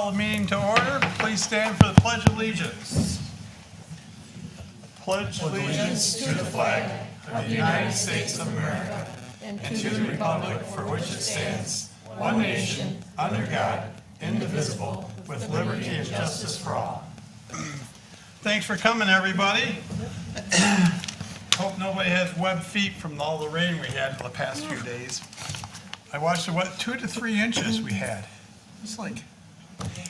call the meeting to order. Please stand for the Pledge of Allegiance. Pledge allegiance to the flag of the United States of America and to the republic for which it stands, one nation, under God, indivisible, with liberty and justice for all. Thanks for coming, everybody. Hope nobody has web feet from all the rain we had the past few days. I watched the what 2 to 3 inches we had. It's like,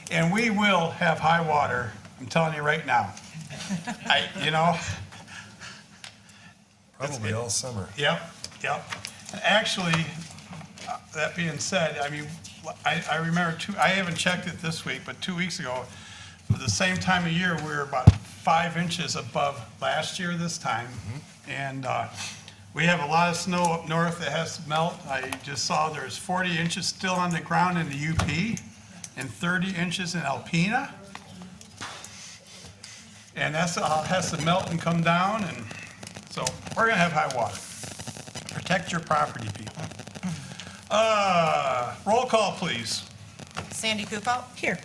and we will have high water. I'm telling you right now. Probably all summer. Yep. Actually, that being said, I mean, I remember I haven't checked it this week, but 2 weeks ago, for the same time of year, we were about 5 inches above last year this time. And we have a lot of snow up north that has to melt. I just saw there's 40 inches still on the ground in the UP and 30 inches in Alpena. And that's has to melt and come down, and so we're gonna have high water. Protect your property, people. Roll call, please. Sandy Kupo. Here.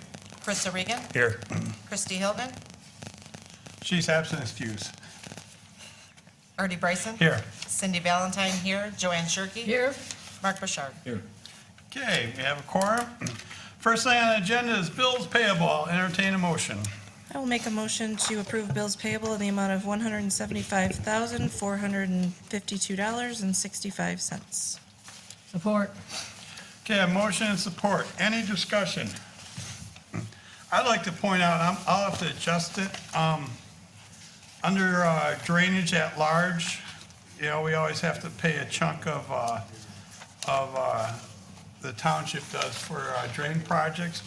Krista Regan. Here. Christy Hilton. She's absent excused. Artie Bryson. Here. Cindy Valentine here. Joanne Shirkey. Here. Mark Bouchard. Here. Okay, we have a quorum. First thing on the agenda is bills payable. I'll entertain a motion. I will make a motion to approve bills payable in the amount of $175,452.65. Support. Okay, a motion and support. Any discussion? I'd like to point out, I'll have to adjust it. Under drainage at large, we always have to pay a chunk of the township does for drain projects.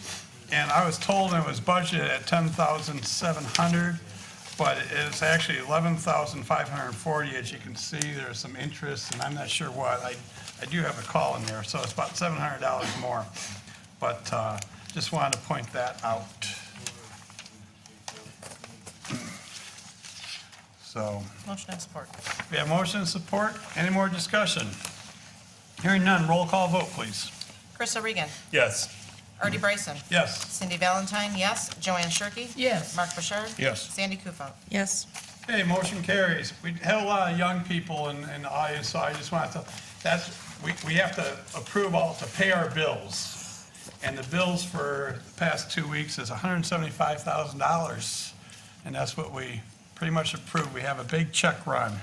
And I was told it was budgeted at $10,700, but it's actually $11,540. As you can see, there's some interest, and I'm not sure what. I do have a call in there, so it's about $700 more. But just wanted to point that out. So Motion and support. we have motion and support. Any more discussion? Hearing none, roll call vote, please. Krista Regan. Yes. Artie Bryson. Yes. Cindy Valentine, yes. Joanne Shirkey. Yes. Mark Bouchard. Yes. Sandy Kupo. Yes. Okay, motion carries. We have a lot of young people in the audience, so I just wanted to, we have to approve to pay our bills. And the bills for the past 2 weeks is $175,000. And that's what we pretty much approved. We have a big check run.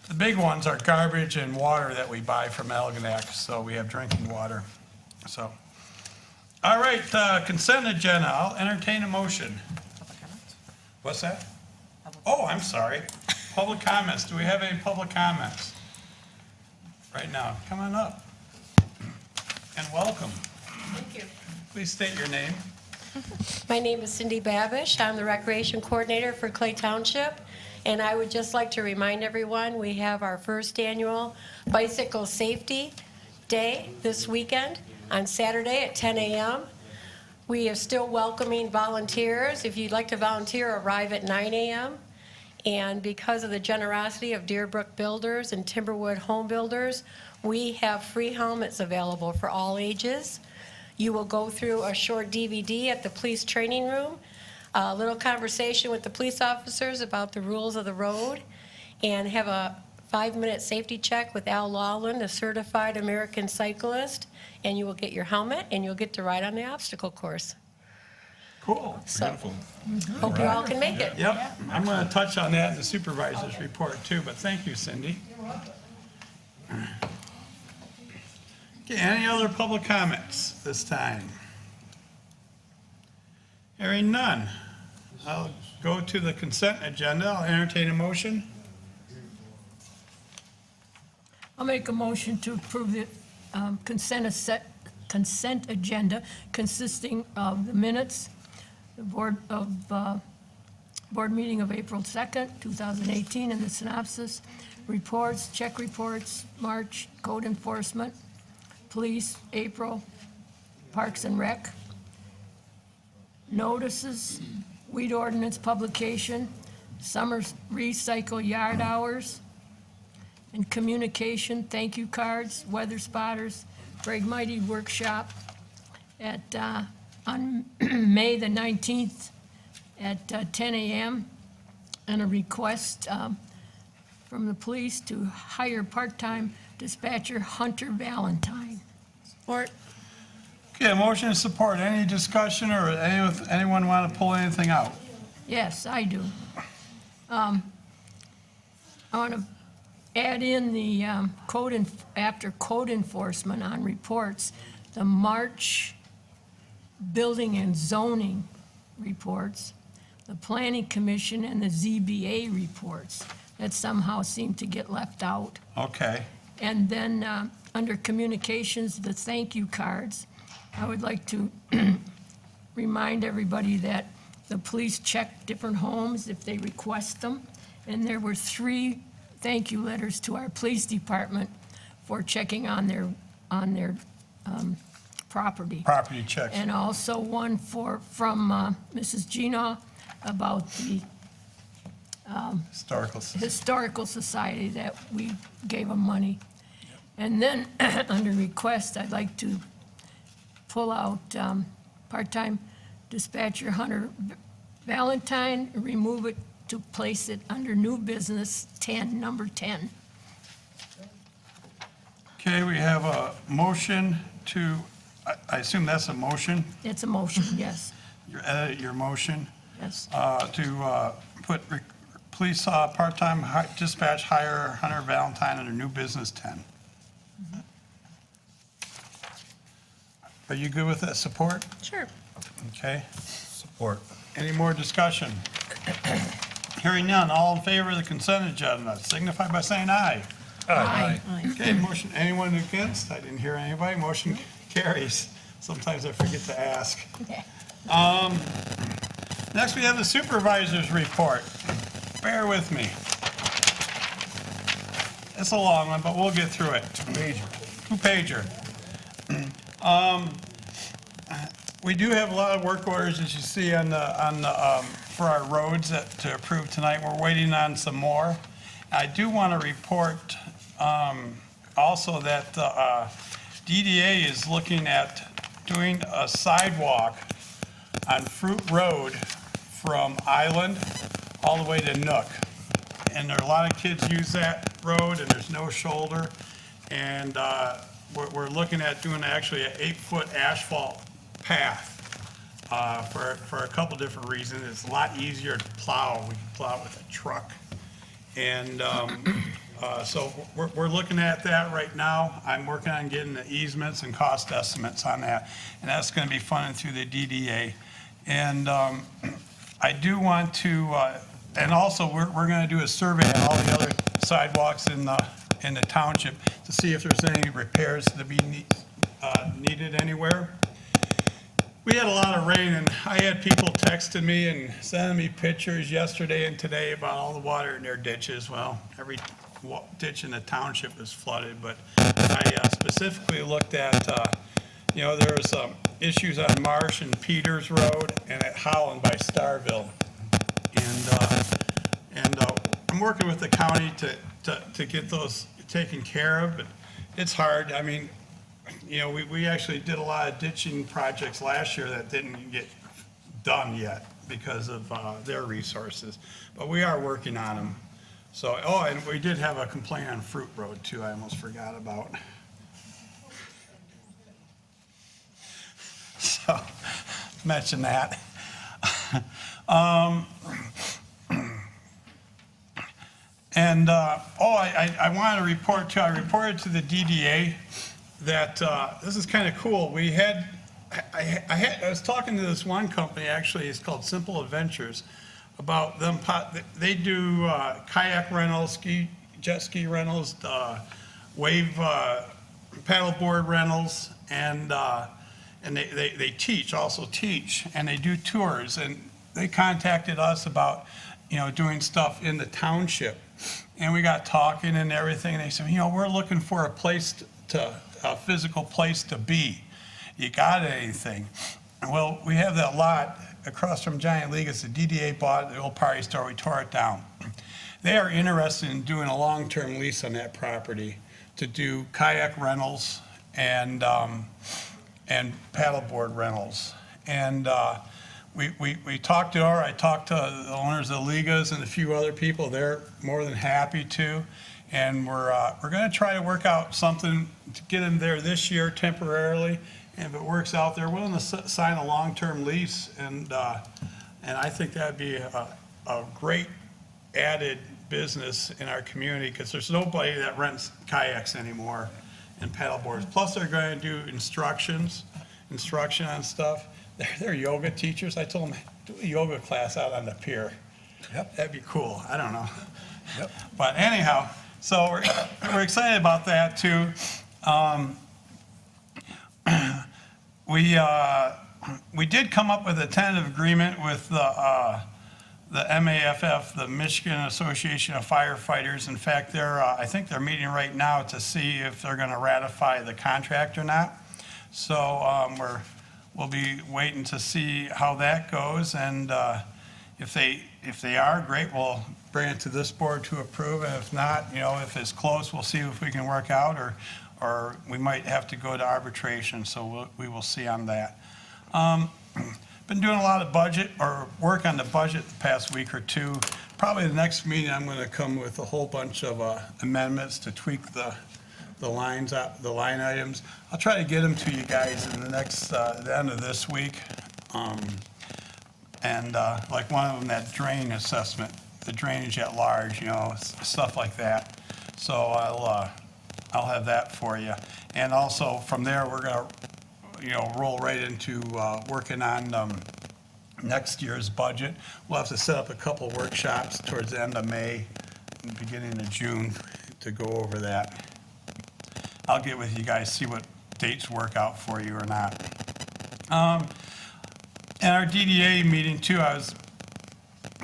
The big ones are garbage and water that we buy from Algonac, so we have drinking water. So, all right, consent agenda. I'll entertain a motion. Public comments? What's that? Oh, I'm sorry. Public comments. Do we have any public comments? Right now, come on up. And welcome. Thank you. Please state your name. My name is Cindy Babish. I'm the Recreation Coordinator for Clay Township. And I would just like to remind everyone, we have our first annual Bicycle Safety Day this weekend on Saturday at 10 a.m. We are still welcoming volunteers. If you'd like to volunteer, arrive at 9 a.m. And because of the generosity of Deerbrook Builders and Timberwood Home Builders, we have free helmets available for all ages. You will go through a short DVD at the police training room, a little conversation with the police officers about the rules of the road, and have a 5-minute safety check with Al Lawland, a certified American cyclist, and you will get your helmet and you'll get to ride on the obstacle course. Cool. So, hope you all can make it. Yep. I'm going to touch on that in the supervisor's report too, but thank you, Cindy. Okay, any other public comments this time? Hearing none. I'll go to the consent agenda. I'll entertain a motion. I'll make a motion to approve the consent agenda consisting of the minutes, the board meeting of April 2nd, 2018, and the synopsis, reports, check reports, March, code enforcement, police, April, Parks and Rec, notices, weed ordinance publication, summer recycle yard hours, and communication, thank you cards, weather spotters, Greg Mighty workshop at on May the 19th at 10 a.m. and a request from the police to hire part-time dispatcher Hunter Valentine. Support. Okay, motion and support. Any discussion or anyone want to pull anything out? Yes, I do. I want to add in the after code enforcement on reports, the March building and zoning reports, the planning commission and the ZBA reports that somehow seem to get left out. Okay. And then under communications, the thank you cards, I would like to remind everybody that the police check different homes if they request them. And there were 3 thank you letters to our police department for checking on their property. Property checks. And also one from Mrs. Gina about the Historical. Historical Society that we gave them money. And then, under request, I'd like to pull out part-time dispatcher Hunter Valentine, remove it to place it under new business 10, number 10. Okay, we have a motion to, I assume that's a motion? It's a motion, yes, Edit your motion yes. to put police part-time dispatch hire Hunter Valentine under new business 10. Are you good with that support? Sure. Okay. Support. Any more discussion? Hearing none, all in favor of the consent agenda, signify by saying aye. Aye. Okay, motion, anyone against? I didn't hear anybody. Motion carries. Sometimes I forget to ask. Next, we have the supervisor's report. Bear with me. It's a long one, but we'll get through it. Two-pager. We do have a lot of work orders, as you see for our roads to approve tonight. We're waiting on some more. I do want to report also that DDA is looking at doing a sidewalk on Fruit Road from Island all the way to Nook. And there are a lot of kids use that road, and there's no shoulder. And we're looking at doing actually an 8-foot asphalt path for a couple different reasons. It's a lot easier to plow. We can plow it with a truck. And so we're looking at that right now. I'm working on getting the easements and cost estimates on that. And that's going to be funded through the DDA. And I do want to, and also we're going to do a survey on all the other sidewalks in the township to see if there's any repairs to be needed anywhere. We had a lot of rain, and I had people texting me and sending me pictures yesterday and today about all the water in their ditches. Well, every ditch in the township is flooded, but I specifically looked at, there was issues on Marsh and Peters Road and at Holland by Starville. And I'm working with the county to get those taken care of, but it's hard. I mean, we actually did a lot of ditching projects last year that didn't get done yet because of their resources, but we are working on them. So, and we did have a complaint on Fruit Road too, I almost forgot about. So, mention that. I wanted to report too, I reported to the DDA that this is kind of cool. I was talking to this one company, actually, it's called Simple Adventures, about them. They do kayak rentals, jet ski rentals, wave paddleboard rentals, and they also teach, and they do tours. And they contacted us about doing stuff in the township, and we got talking and everything. And they said, we're looking for a physical place to be. You got anything? Well, we have that lot across from Giant League. It's the DDA bought the old party store. We tore it down. They are interested in doing a long-term lease on that property to do kayak rentals and paddleboard rentals. And we talked to her. I talked to the owners of the Ligas and a few other people. They're more than happy to. And we're going to try to work out something to get them there this year temporarily. And if it works out, they're willing to sign a long-term lease. And I think that'd be a great added business in our community, because there's nobody that rents kayaks anymore and paddle boards. Plus, they're going to do instruction on stuff. They're yoga teachers. I told them, do a yoga class out on the pier. Yep. That'd be cool. I don't know. Yep. But anyhow, so we're excited about that too. We did come up with a tentative agreement with the MAFF, the Michigan Association of Firefighters. In fact, I think they're meeting right now to see if they're going to ratify the contract or not. So we'll be waiting to see how that goes, and if they are, great, we'll bring it to this board to approve, and if not, if it's close, we'll see if we can work out, or we might have to go to arbitration, so we will see on that. Been doing a lot of budget, or work on the budget the past week or two. Probably the next meeting, I'm going to come with a whole bunch of amendments to tweak the line items. I'll try to get them to you guys in the next, the end of this week. Like one of them, that drain assessment, the drainage at large, stuff like that. So I'll have that for you. And also from there, we're going to, roll right into working on next year's budget. We'll have to set up a couple workshops towards the end of May and beginning of June to go over that. I'll get with you guys, see what dates work out for you or not. In our DDA meeting too, I was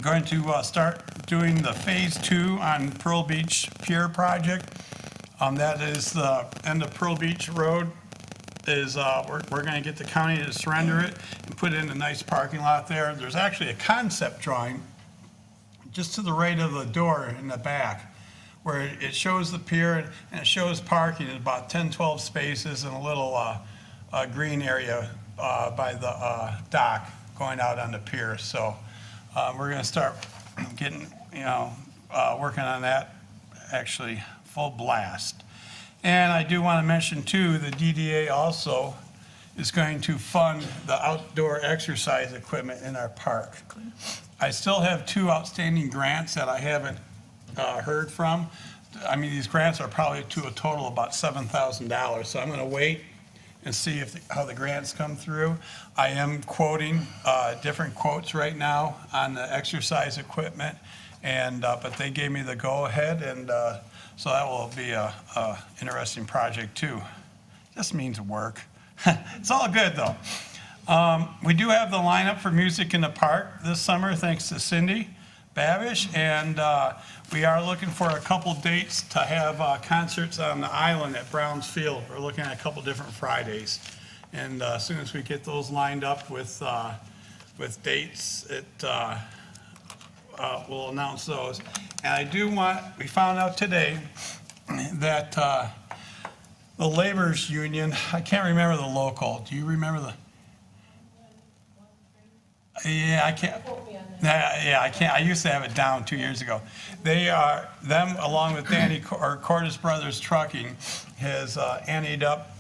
going to start doing the phase 2 on Pearl Beach Pier project. That is the end of Pearl Beach Road. We're going to get the county to surrender it and put in a nice parking lot there. There's actually a concept drawing just to the right of the door in the back, where it shows the pier and it shows parking in about 10, 12 spaces and a little green area by the dock going out on the pier. So we're going to start getting, working on that, actually full blast. And I do want to mention too, the DDA also is going to fund the outdoor exercise equipment in our park. I still have 2 outstanding grants that I haven't heard from. I mean, these grants are probably to a total of about $7,000. So I'm going to wait and see how the grants come through. I am quoting different quotes right now on the exercise equipment, but they gave me the go-ahead, and so that will be a interesting project too. Just means work. It's all good though. We do have the lineup for music in the park this summer, thanks to Cindy Babish, and we are looking for a couple dates to have concerts on the island at Browns Field. We're looking at a couple different Fridays, and as soon as we get those lined up with dates, we'll announce those. And we found out today that the laborers union, I can't remember the local. Do you remember the? Yeah, I can't. Yeah, I can't. I used to have it down 2 years ago. Them along with Cordes Brothers Trucking has anteed up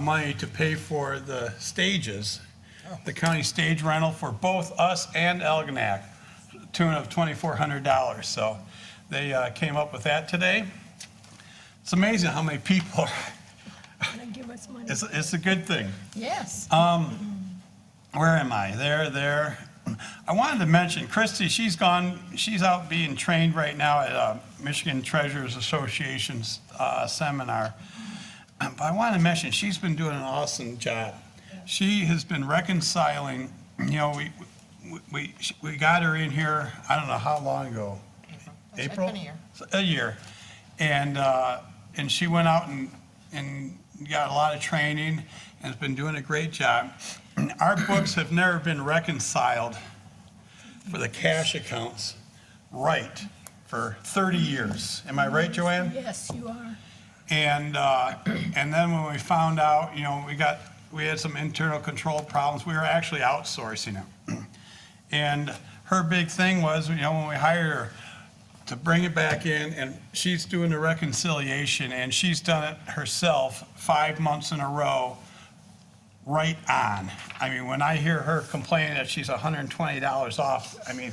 money to pay for the stages, the county stage rental for both us and Elginak, tune of $2,400. So they came up with that today. It's amazing how many people Gonna give us money. it's a good thing. Yes. Where am I? There. I wanted to mention Christy. She's out being trained right now at Michigan Treasurers Association's seminar. But I wanted to mention she's been doing an awesome job. She has been reconciling. We got her in here, I don't know how long ago. April? It's been a year. A year. And she went out and got a lot of training and has been doing a great job. Our books have never been reconciled for the cash accounts right for 30 years. Am I right, Joanne? Yes, you are. And then when we found out, we got we had some internal control problems. We were actually outsourcing it. And her big thing was, when we hired her to bring it back in, and she's doing the reconciliation, and she's done it herself 5 months in a row, right on. I mean, when I hear her complaining that she's $120 off, I mean,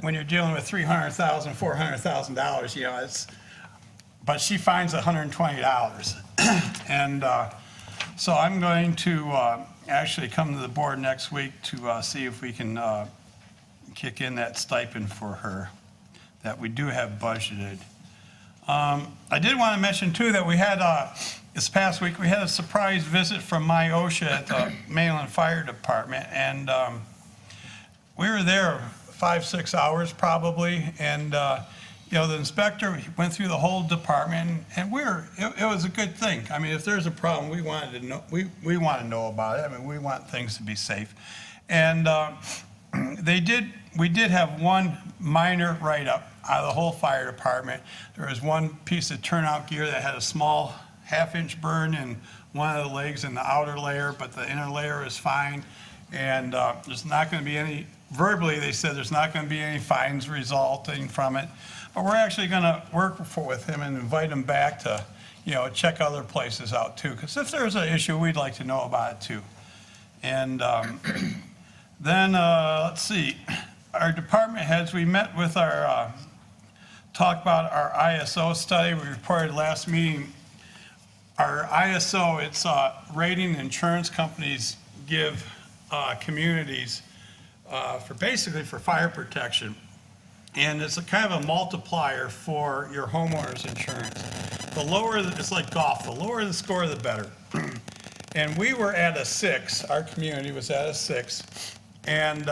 when you're dealing with $300,000, $400,000, it's, but she finds $120. And so I'm going to actually come to the board next week to see if we can kick in that stipend for her that we do have budgeted. I did want to mention too that we had, this past week, we had a surprise visit from my OSHA at the Mainland Fire Department, and we were there 5-6 hours probably, and the inspector went through the whole department, and it was a good thing. I mean, if there's a problem, we wanted to know, we want to know about it. I mean, we want things to be safe. And we did have one minor write-up out of the whole fire department. There was one piece of turnout gear that had a small half-inch burn in one of the legs in the outer layer, but the inner layer is fine. And there's not going to be any, verbally they said there's not going to be any fines resulting from it. But we're actually going to work with him and invite him back to, check other places out too. Because if there's an issue, we'd like to know about it too. And then, let's see, our department heads, we met with our, talked about our ISO study. We reported last meeting. Our ISO, it's rating insurance companies give communities for fire protection. And it's a kind of a multiplier for your homeowner's insurance. The lower, it's like golf, the lower the score, the better. And we were at a 6, our community was at a 6. And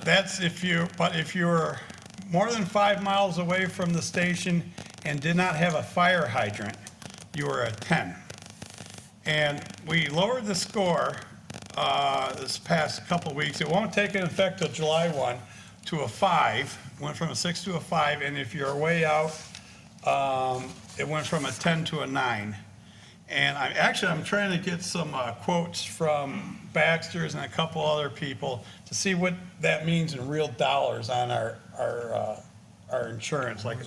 that's if you were more than 5 miles away from the station and did not have a fire hydrant, you were a 10. And we lowered the score this past couple of weeks. It won't take effect till July 1 to a 5. Went from a 6 to a 5, and if you're way out, it went from a 10 to a 9. And I'm trying to get some quotes from Baxter's and a couple other people to see what that means in real dollars on our insurance, like a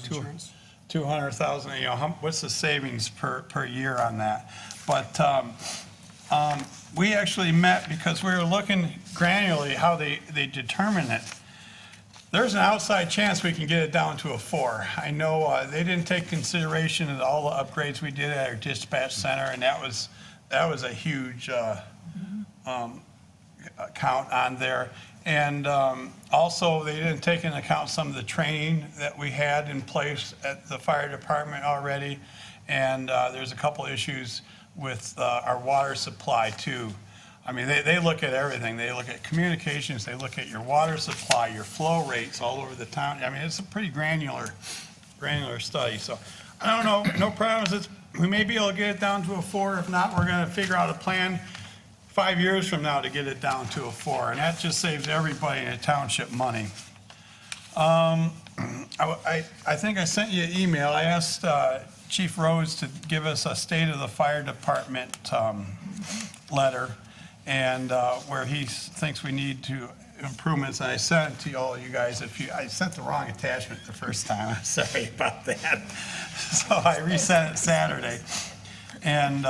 $200,000. What's the savings per year on that? But we actually met because we were looking granularly how they determine it. There's an outside chance we can get it down to a 4. I know they didn't take consideration of all the upgrades we did at our dispatch center, and that was a huge count on there. And also, they didn't take into account some of the training that we had in place at the fire department already. And there's a couple issues with our water supply too. I mean, they look at everything. They look at communications, they look at your water supply, your flow rates all over the town. I mean, it's a pretty granular study. So I don't know, no problems. We may be able to get it down to a 4. If not, we're going to figure out a plan 5 years from now to get it down to a 4. And that just saves everybody in the township money. I think I sent you an email. I asked Chief Rhodes to give us a state of the fire department letter, and where he thinks we need to improvements. And I sent it to all you guys. I sent the wrong attachment the first time. I'm sorry about that. So I resent it Saturday. And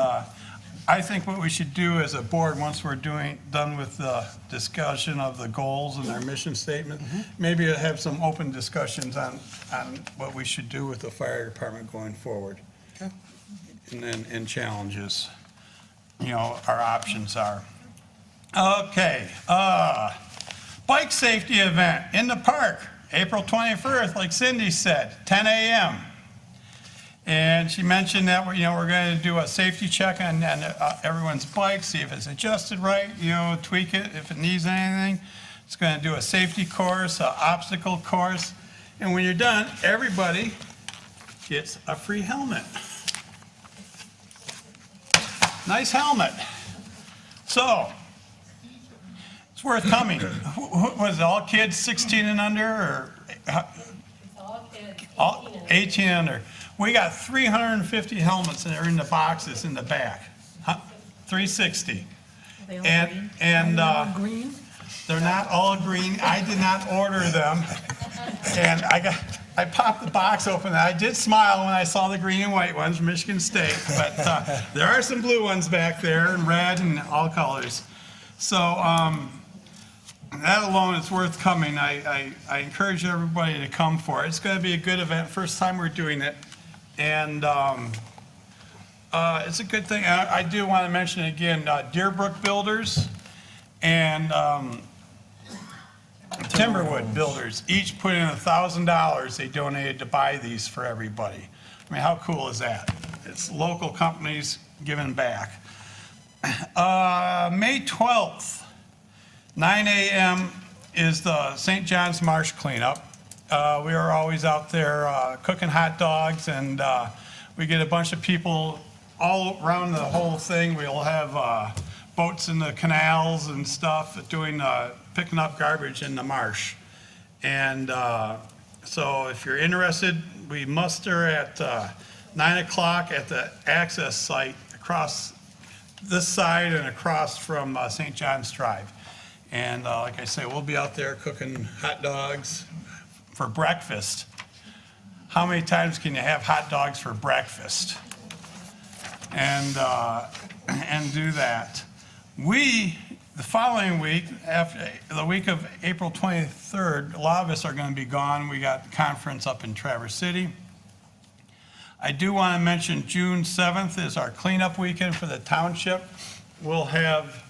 I think what we should do as a board, once we're done with the discussion of the goals and our mission statement, maybe have some open discussions on what we should do with the fire department going forward. Okay. And challenges, our options are. Okay, bike safety event in the park, April 21st, like Cindy said, 10 a.m. And she mentioned that we're going to do a safety check on everyone's bike, see if it's adjusted right, tweak it if it needs anything. It's going to do a safety course, an obstacle course, and when you're done, everybody gets a free helmet. Nice helmet. So, it's worth coming. Was it all kids 16 and under, or? All kids, 18 and under. We got 350 helmets and they're in the boxes in the back. 360. They all And, green? and, Green? they're not all green. I did not order them. And I popped the box open. I did smile when I saw the green and white ones from Michigan State, but there are some blue ones back there and red and all colors. So that alone is worth coming. I encourage everybody to come for it. It's going to be a good event. First time we're doing it. And it's a good thing. I do want to mention again, Deerbrook Builders and Timberwood Builders each put in $1,000 they donated to buy these for everybody. I mean, how cool is that? It's local companies giving back. May 12th, 9 a.m. is the St. John's Marsh cleanup. We are always out there cooking hot dogs, and we get a bunch of people all around the whole thing. We'll have boats in the canals and stuff doing picking up garbage in the marsh. And so if you're interested, we muster at 9 o'clock at the access site across this side and across from St. John's Drive. And like I say, we'll be out there cooking hot dogs for breakfast. How many times can you have hot dogs for breakfast? And do that. The following week, after the week of April 23rd, a lot of us are going to be gone. We got the conference up in Traverse City. I do want to mention June 7th is our cleanup weekend for the township. We'll have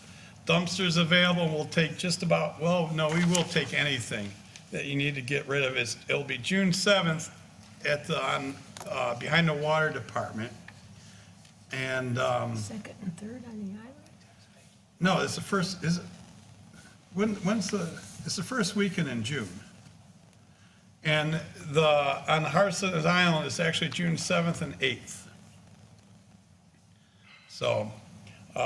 dumpsters available. We'll take just about, well, no, we will take anything that you need to get rid of. It'll be June 7th at behind the water department. And Second and third on the island? no, it's the first. Is it? It's the first weekend in June. And on the Hartson Island, it's actually June 7th and 8th. So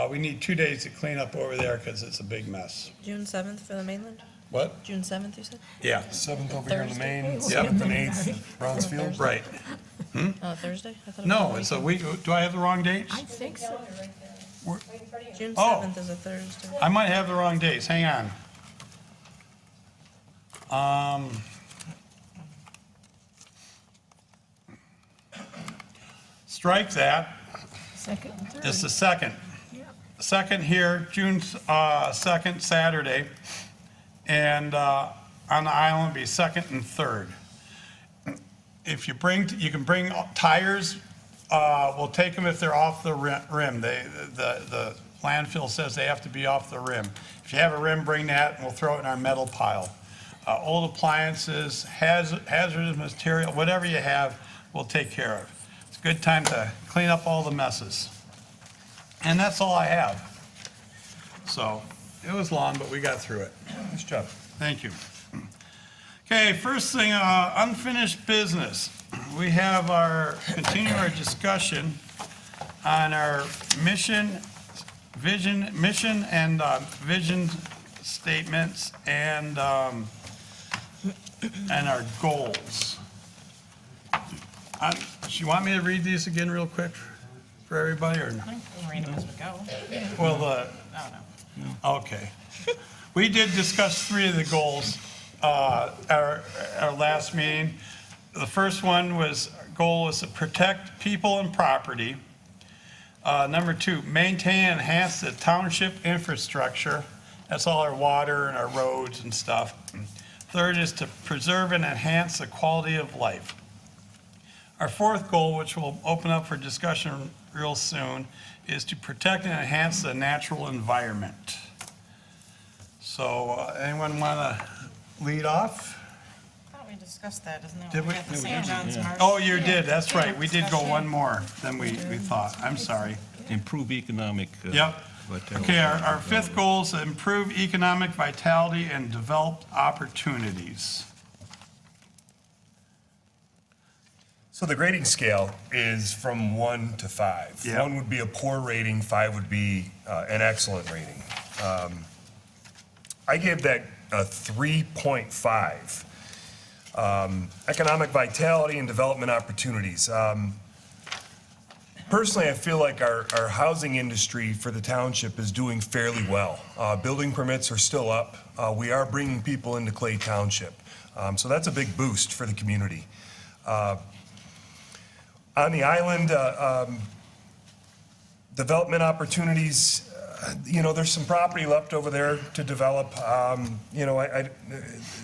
we need 2 days to clean up over there because it's a big mess. June 7th for the mainland? What? June 7th, you said? Yeah. 7th over here in the main, Yep. 7th and 8th, Brownsfield. Right. Oh, Thursday? I thought it was No, the it's a weekend. week. Do I have the wrong dates? I think so. June Oh. 7th is a Thursday. I might have the wrong dates. Hang on. Strike that. Second and third. It's the second. Yeah. Second here, June 2nd, Saturday. And on the island, it'll be second and third. If you can bring tires. We'll take them if they're off the rim. The landfill says they have to be off the rim. If you have a rim, bring that, and we'll throw it in our metal pile. Old appliances, hazardous material, whatever you have, we'll take care of. It's a good time to clean up all the messes. And that's all I have. So it was long, but we got through it. Nice job. Thank you. Okay, first thing, unfinished business. We have continue our discussion on our mission and vision statements and our goals. Do you want me to read these again real quick for everybody, or? I think we'll read them as we go. Well, okay. We did discuss 3 of the goals our last meeting. The first one goal was to protect people and property. Number 2, maintain and enhance the township infrastructure. That's all our water and our roads and stuff. Third is to preserve and enhance the quality of life. Our fourth goal, which we'll open up for discussion real soon, is to protect and enhance the natural environment. So anyone want to lead off? I thought we discussed that, isn't it? Did we? Got the St. John's Marsh. Oh, you did, that's right. We did go one more than we thought. I'm sorry. Improve economic. Yep. vitality. Okay, our fifth goal is to improve economic vitality and develop opportunities. So the grading scale is from 1 to 5. Yeah. 1 would be a poor rating, 5 would be an excellent rating. I gave that a 3.5. Economic vitality and development opportunities. Personally, I feel like our housing industry for the township is doing fairly well. Building permits are still up. We are bringing people into Clay Township. So that's a big boost for the community. On the island, development opportunities, there's some property left over there to develop.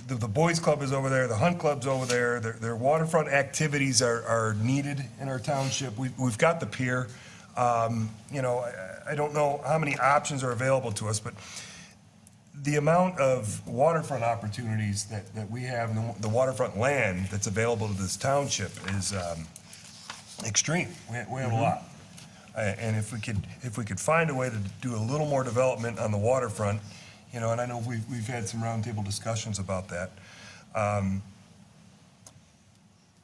The Boys Club is over there, the Hunt Club's over there. Their waterfront activities are needed in our township. We've got the pier. I don't know how many options are available to us, but the amount of waterfront opportunities that we have, and the waterfront land that's available to this township is extreme. We have a lot. And if we could find a way to do a little more development on the waterfront, and I know we've had some roundtable discussions about that.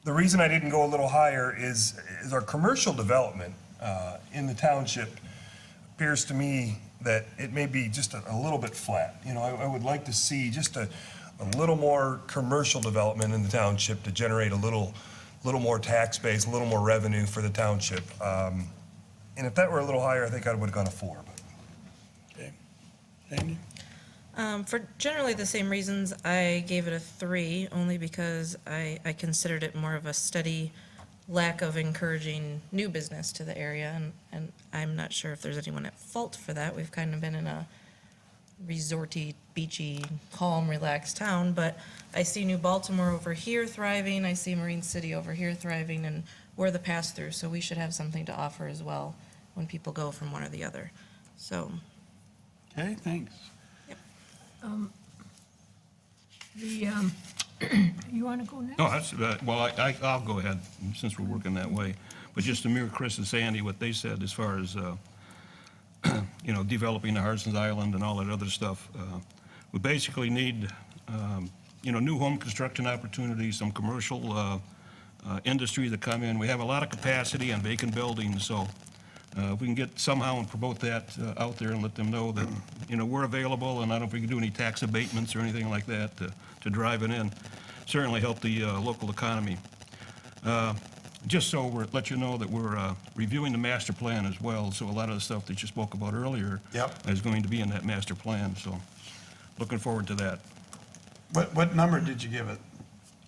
The reason I didn't go a little higher is our commercial development in the township appears to me that it may be just a little bit flat. I would like to see just a little more commercial development in the township to generate a little more tax base, a little more revenue for the township. And if that were a little higher, I think I would have gone a 4. But. Okay. Sandy? For generally the same reasons, I gave it a 3, only because I considered it more of a steady lack of encouraging new business to the area, and I'm not sure if there's anyone at fault for that. We've kind of been in a resorty, beachy, calm, relaxed town, but I see New Baltimore over here thriving, I see Marine City over here thriving, and we're the pass-through, so we should have something to offer as well when people go from one or the other. So, Okay, thanks. You want to go next? No, I'll go ahead, since we're working that way. But just to mirror Chris and Sandy, what they said as far as, developing the Harson's Island and all that other stuff, we basically need, new home construction opportunities, some commercial industry that come in. We have a lot of capacity on vacant buildings, so if we can get somehow and promote that out there and let them know that, we're available, and I don't know if we can do any tax abatements or anything like that to drive it in, certainly help the local economy. Just so let you know that we're reviewing the master plan as well, so a lot of the stuff that you spoke about earlier is going to be in that master plan, so looking forward to that. What number did you give it?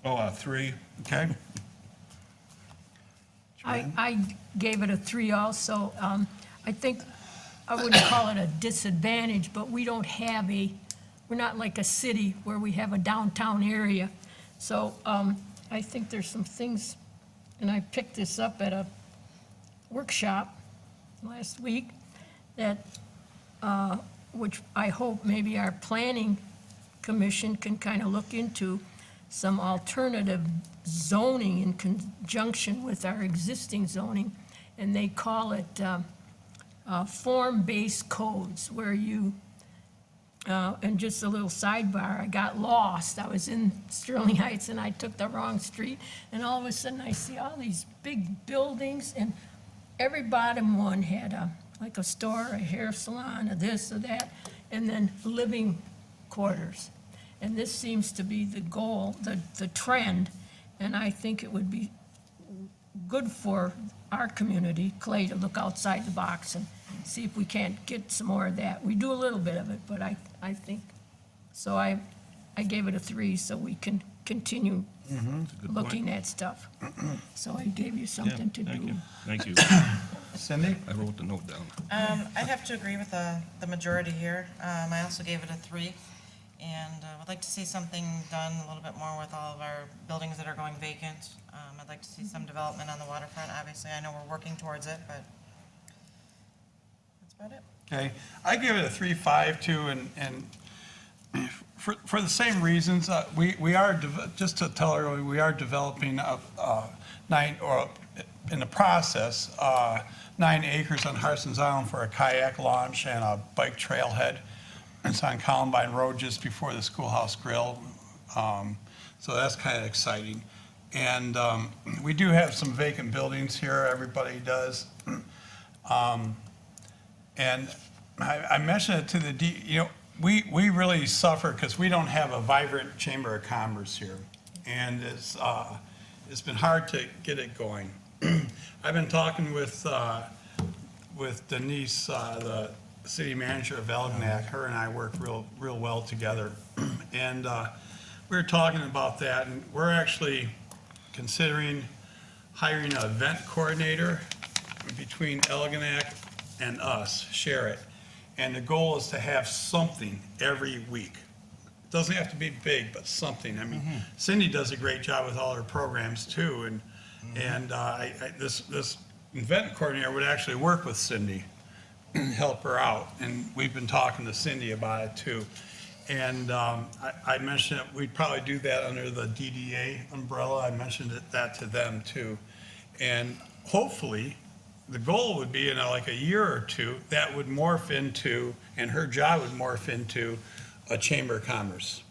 3. Okay. I gave it a 3 also. I think I wouldn't call it a disadvantage, but we don't have we're not like a city where we have a downtown area. So I think there's some things, and I picked this up at a workshop last week, that, which I hope maybe our planning commission can kind of look into, some alternative zoning in conjunction with our existing zoning, and they call it form-based codes, where you, and just a little sidebar, I got lost. I was in Sterling Heights and I took the wrong street, and all of a sudden I see all these big buildings, and every bottom one had like a store, a hair salon, a this, or that, and then living quarters. And this seems to be the goal, the trend, and I think it would be good for our community, Clay, to look outside the box and see if we can't get some more of that. We do a little bit of it, but I think, so I gave it a 3 so we can continue looking at stuff. So I gave you something to do. Thank you. Cindy? I wrote the note down. I'd have to agree with the majority here. I also gave it a 3, and would like to see something done a little bit more with all of our buildings that are going vacant. I'd like to see some development on the waterfront. Obviously, I know we're working towards it, but that's about it. Okay, I give it a 3.5 too, and for the same reasons. We are, just to tell everybody, we are developing in the process, 9 acres on Harson's Island for a kayak launch and a bike trailhead. It's on Columbine Road just before the Schoolhouse Grill. So that's kind of exciting. And we do have some vacant buildings here, everybody does. And I mentioned it to the we really suffer because we don't have a vibrant Chamber of Commerce here. and it's been hard to get it going. I've been talking with Denise, the city manager of Elginak. Her and I work real well together. And we were talking about that, and we're actually considering hiring an event coordinator between Elginak and us, share it. And the goal is to have something every week. It doesn't have to be big, but something. I mean, Cindy does a great job with all her programs too, and this event coordinator would actually work with Cindy and help her out. And we've been talking to Cindy about it too. And I mentioned that we'd probably do that under the DDA umbrella. I mentioned that to them too. And hopefully, the goal would be in like a year or two, that would morph into, and her job would morph into a chamber of commerce.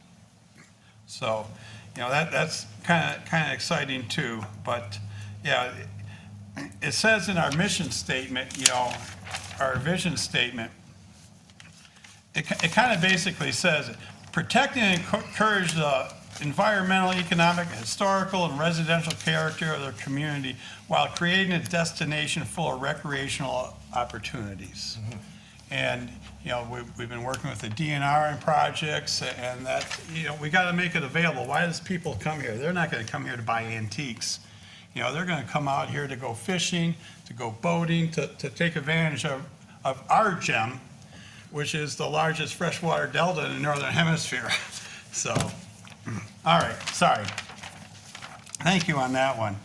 So, that's kind of exciting too. But yeah, it says in our mission statement, our vision statement, it kind of basically says, protect and encourage the environmental, economic, historical, and residential character of their community while creating a destination full of recreational opportunities. And, we've been working with the DNR and projects, and that, we got to make it available. Why does people come here? They're not going to come here to buy antiques. They're going to come out here to go fishing, to go boating, to take advantage of our gem, which is the largest freshwater delta in the Northern Hemisphere. So, all right, sorry. Thank you on that one.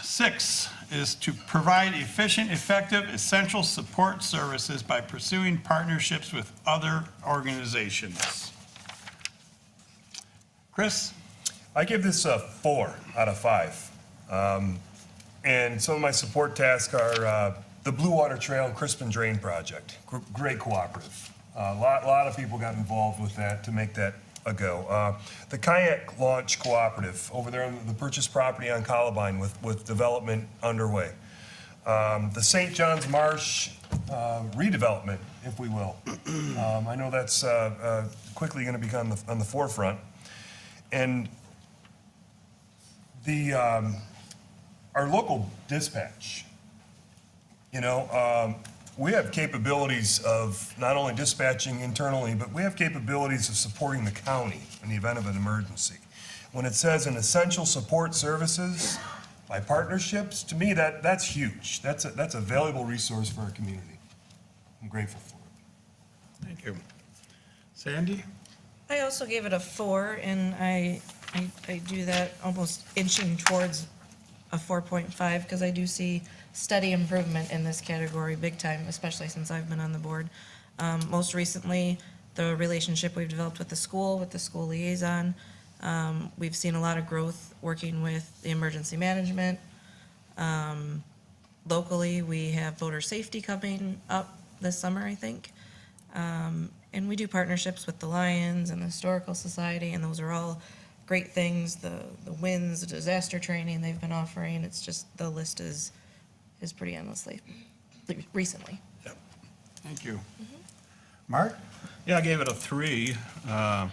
6 is to provide efficient, effective, essential support services by pursuing partnerships with other organizations. Chris? I give this a 4 out of 5. And some of my support tasks are the Blue Water Trail and Crispin Drain Project. Great cooperative. A lot of people got involved with that to make that a go. The Kayak Launch Cooperative over there on the purchased property on Columbine with development underway. The St. John's Marsh redevelopment, if we will. I know that's quickly going to become on the forefront. And our local dispatch, we have capabilities of not only dispatching internally, but we have capabilities of supporting the county in the event of an emergency. When it says an essential support services by partnerships, to me, that's huge. That's a valuable resource for our community. I'm grateful for it. Thank you. Sandy? I also gave it a 4, and I do that almost inching towards a 4.5, because I do see steady improvement in this category, big time, especially since I've been on the board. Most recently, the relationship we've developed with the school liaison. We've seen a lot of growth working with the emergency management. Locally, we have voter safety coming up this summer, I think. And we do partnerships with the Lions and the Historical Society, and those are all great things. The WINS, the disaster training they've been offering, it's just, the list is pretty endlessly recently. Yep. Thank you. Mark? Yeah, I gave it a 3. It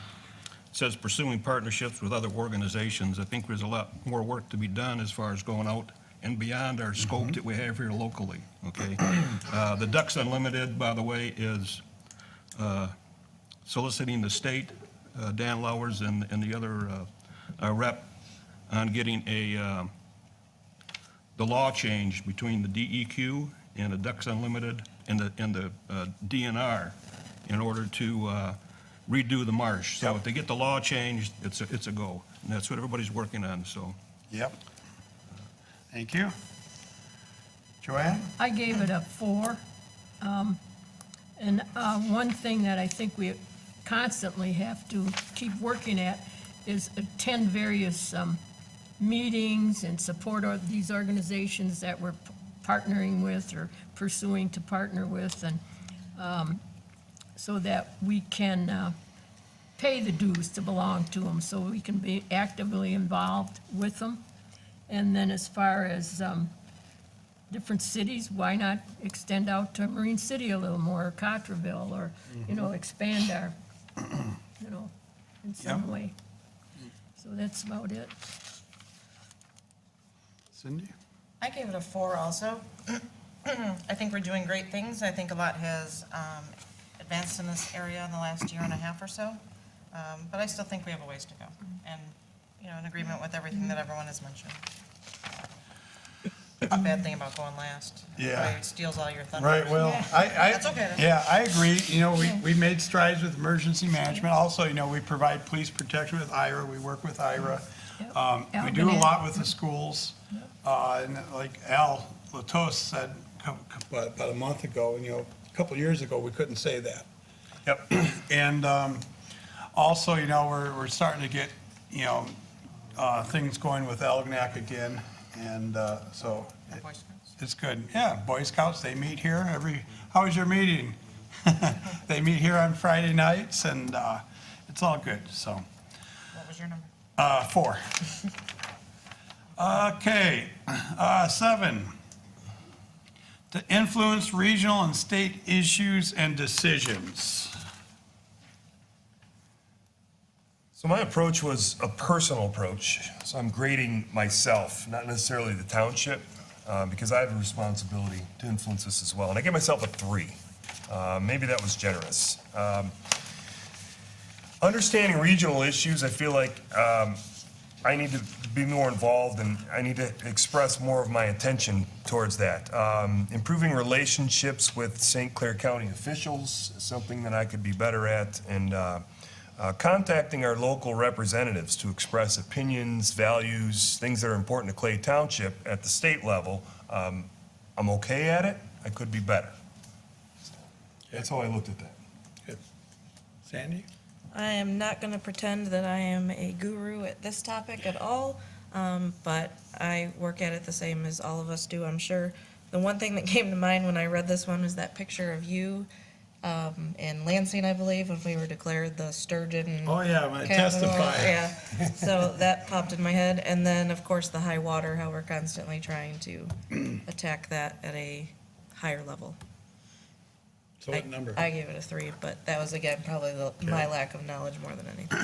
says pursuing partnerships with other organizations. I think there's a lot more work to be done as far as going out and beyond our scope that we have here locally, okay? The Ducks Unlimited, by the way, is soliciting the state, Dan Lowers and the other rep, on getting the law changed between the DEQ and the Ducks Unlimited and the DNR in order to redo the marsh. So if they get the law changed, it's a go. And that's what everybody's working on, so. Yep. Thank you. Joanne? I gave it a 4. And one thing that I think we constantly have to keep working at is attend various meetings and support these organizations that we're partnering with or pursuing to partner with, and so that we can pay the dues to belong to them, so we can be actively involved with them. And then as far as different cities, why not extend out to Marine City a little more, or Cotterville, or, expand our, in some way. So that's about it. Cindy? I gave it a 4 also. I think we're doing great things. I think a lot has advanced in this area in the last year and a half or so. But I still think we have a ways to go. And, in agreement with everything that everyone has mentioned. The bad thing about going last. Yeah. Everybody steals all your thunder. Right, well, That's okay. Yeah, I agree. We made strides with emergency management. Also, we provide police protection with IRA. We work with IRA. Yep. We do a lot with the schools. And like Al Latos said about a month ago, a couple years ago, we couldn't say that. Yep. And also, we're starting to get, things going with Elginak again. And so Boy Scouts. it's good. Yeah, Boy Scouts, they meet here how was your meeting? They meet here on Friday nights and it's all good, so. What was your number? 4. Okay, 7. To influence regional and state issues and decisions. So my approach was a personal approach. So I'm grading myself, not necessarily the township, because I have a responsibility to influence this as well. And I gave myself a 3. Maybe that was generous. Understanding regional issues, I feel like I need to be more involved and I need to express more of my attention towards that. Improving relationships with St. Clair County officials is something that I could be better at, and contacting our local representatives to express opinions, values, things that are important to Clay Township at the state level. I'm okay at it. I could be better. That's how I looked at that. Good. Sandy? I am not going to pretend that I am a guru at this topic at all, but I work at it the same as all of us do, I'm sure. The one thing that came to mind when I read this one was that picture of you in Lansing, I believe, when we were declared the sturgeon. Oh, yeah, when I capital. testify. Yeah, so that popped in my head. And then, of course, the high water, how we're constantly trying to attack that at a higher level. So what number? I gave it a 3, but that was, again, probably my lack of knowledge more than anything.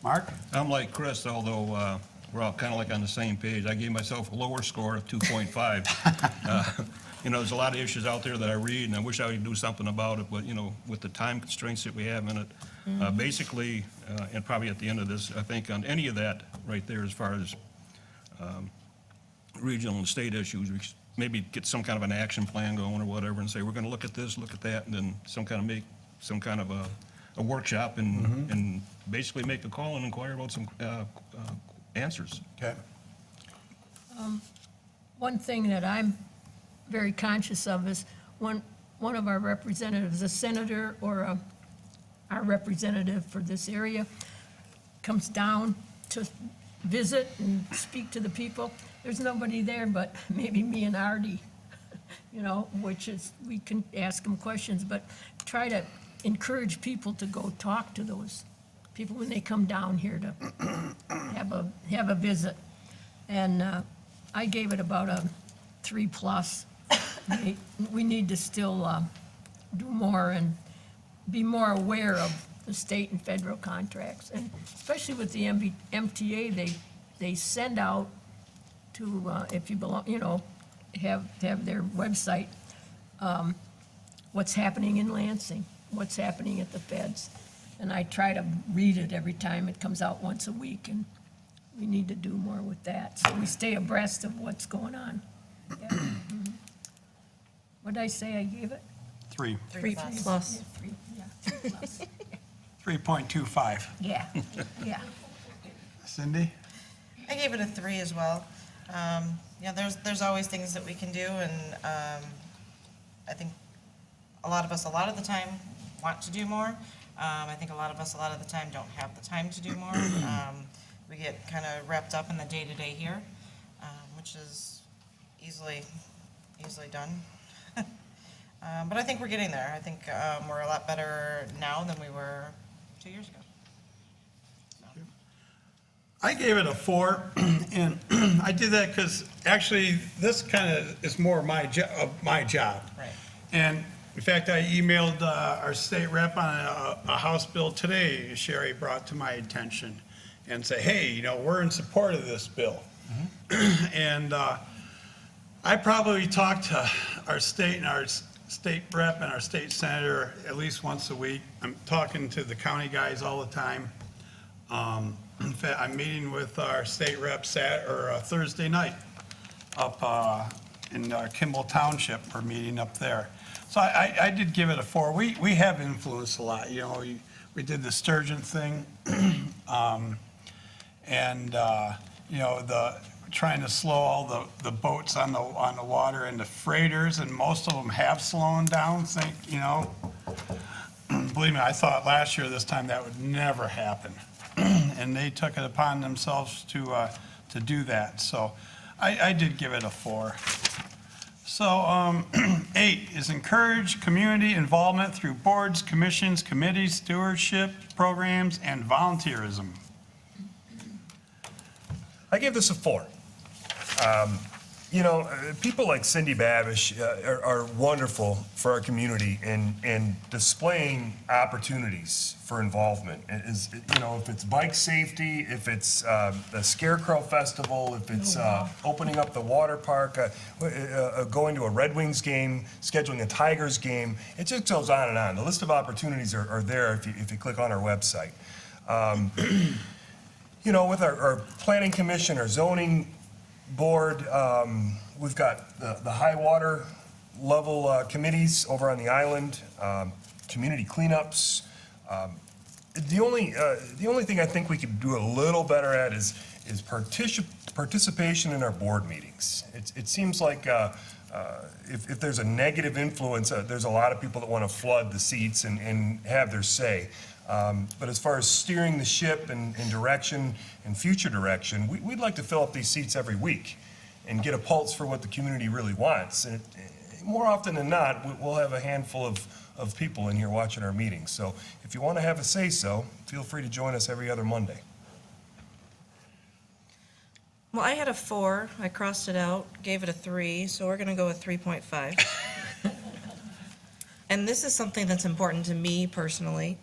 Mark? I'm like Chris, although we're all kind of like on the same page. I gave myself a lower score of 2.5. There's a lot of issues out there that I read, and I wish I could do something about it, but, with the time constraints that we have in it, basically, and probably at the end of this, I think on any of that right there, as far as regional and state issues, we should maybe get some kind of an action plan going or whatever, and say, we're going to look at this, look at that, and then make some kind of a workshop and basically make a call and inquire about some answers. Okay. One thing that I'm very conscious of is when one of our representatives, a senator or our representative for this area, comes down to visit and speak to the people, there's nobody there but maybe me and Artie, which is, we can ask them questions, but try to encourage people to go talk to those people when they come down here to have a visit. And I gave it about a 3+. We need to still do more and be more aware of the state and federal contracts, and especially with the MTA, they send out to, if you belong, have their website, what's happening in Lansing, what's happening at the feds. And I try to read it every time it comes out once a week, and we need to do more with that, so we stay abreast of what's going on. Yeah. Mhm. What'd I say I gave it? 3. 3+. Yeah, 3, yeah, 3+. 3.25. Yeah, yeah. Cindy? I gave it a 3 as well. There's always things that we can do, and I think a lot of us, a lot of the time, want to do more. I think a lot of us, a lot of the time, don't have the time to do more. We get kind of wrapped up in the day-to-day here, which is easily done. But I think we're getting there. I think we're a lot better now than we were 2 years ago. I gave it a 4, and I did that because actually this kind of is more my job. Right. And In fact, I emailed our state rep on a House bill today, Sherry brought to my attention, and say, hey, you know, we're in support of this bill. And I probably talk to our state and our state rep and our state senator at least once a week. I'm talking to the county guys all the time. In fact, I'm meeting with our state rep Thursday night up in Kimball Township. We're meeting up there. So I did give it a 4. We have influenced a lot, you know, we did the sturgeon thing. You know, trying to slow all the boats on the water and the freighters, and most of them have slowed down, you know. Believe me, I thought last year this time that would never happen. And they took it upon themselves to do that. So I did give it a 4. So 8 is encourage community involvement through boards, commissions, committees, stewardship programs, and volunteerism. I gave this a 4. You know, people like Cindy Babish are wonderful for our community in displaying opportunities for involvement. You know, if it's bike safety, if it's the Scarecrow Festival, if it's opening up the water park, going to a Red Wings game, scheduling a Tigers game, it just goes on and on. The list of opportunities are there if you click on our website. You know, with our planning commission, our zoning board, we've got the high water level committees over on the island, community cleanups. The only thing I think we could do a little better at is participation in our board meetings. It seems like if there's a negative influence, there's a lot of people that want to flood the seats and have their say. But as far as steering the ship in direction and future direction, we'd like to fill up these seats every week and get a pulse for what the community really wants. And more often than not, we'll have a handful of people in here watching our meetings. So if you want to have a say-so, feel free to join us every other Monday. Well, I had a 4. I crossed it out, gave it a 3, so we're going to go with 3.5. And this is something that's important to me personally.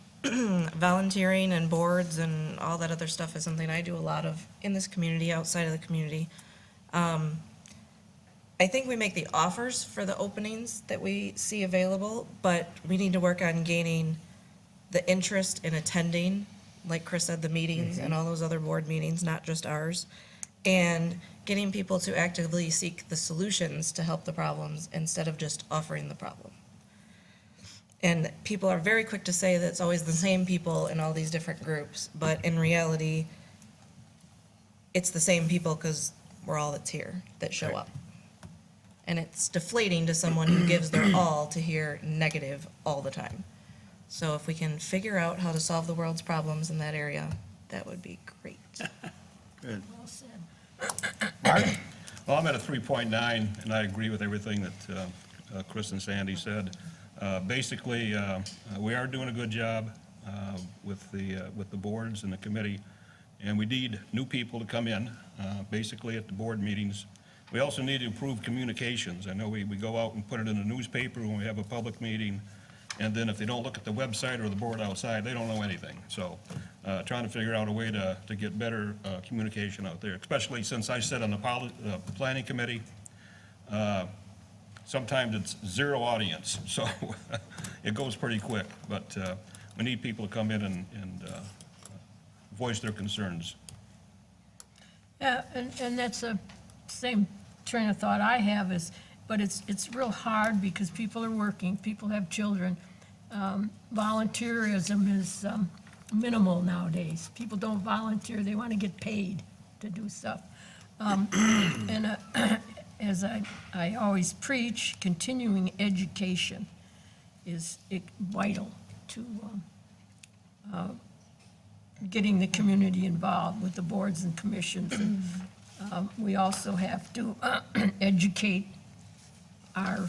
Volunteering and boards and all that other stuff is something I do a lot of in this community, outside of the community. I think we make the offers for the openings that we see available, but we need to work on gaining the interest in attending, like Chris said, the meetings and all those other board meetings, not just ours, and getting people to actively seek the solutions to help the problems instead of just offering the problem. And people are very quick to say that it's always the same people in all these different groups, but in reality, it's the same people because we're all that's here that show up. And it's deflating to someone who gives their all to hear negative all the time. So if we can figure out how to solve the world's problems in that area, that would be great. Good. Well said. Mark? Well, I'm at a 3.9, and I agree with everything that Chris and Sandy said. Basically, we are doing a good job with the boards and the committee, and we need new people to come in, basically at the board meetings. We also need to improve communications. I know we go out and put it in the newspaper when we have a public meeting, and then if they don't look at the website or the board outside, they don't know anything. So trying to figure out a way to get better communication out there, especially since I sit on the planning committee. Sometimes it's zero audience, so it goes pretty quick. But we need people to come in and voice their concerns. Yeah, and that's the same train of thought I have but it's real hard because people are working, people have children. Volunteerism is minimal nowadays. People don't volunteer, they want to get paid to do stuff. And as I always preach, continuing education is vital to getting the community involved with the boards and commissions. And we also have to educate our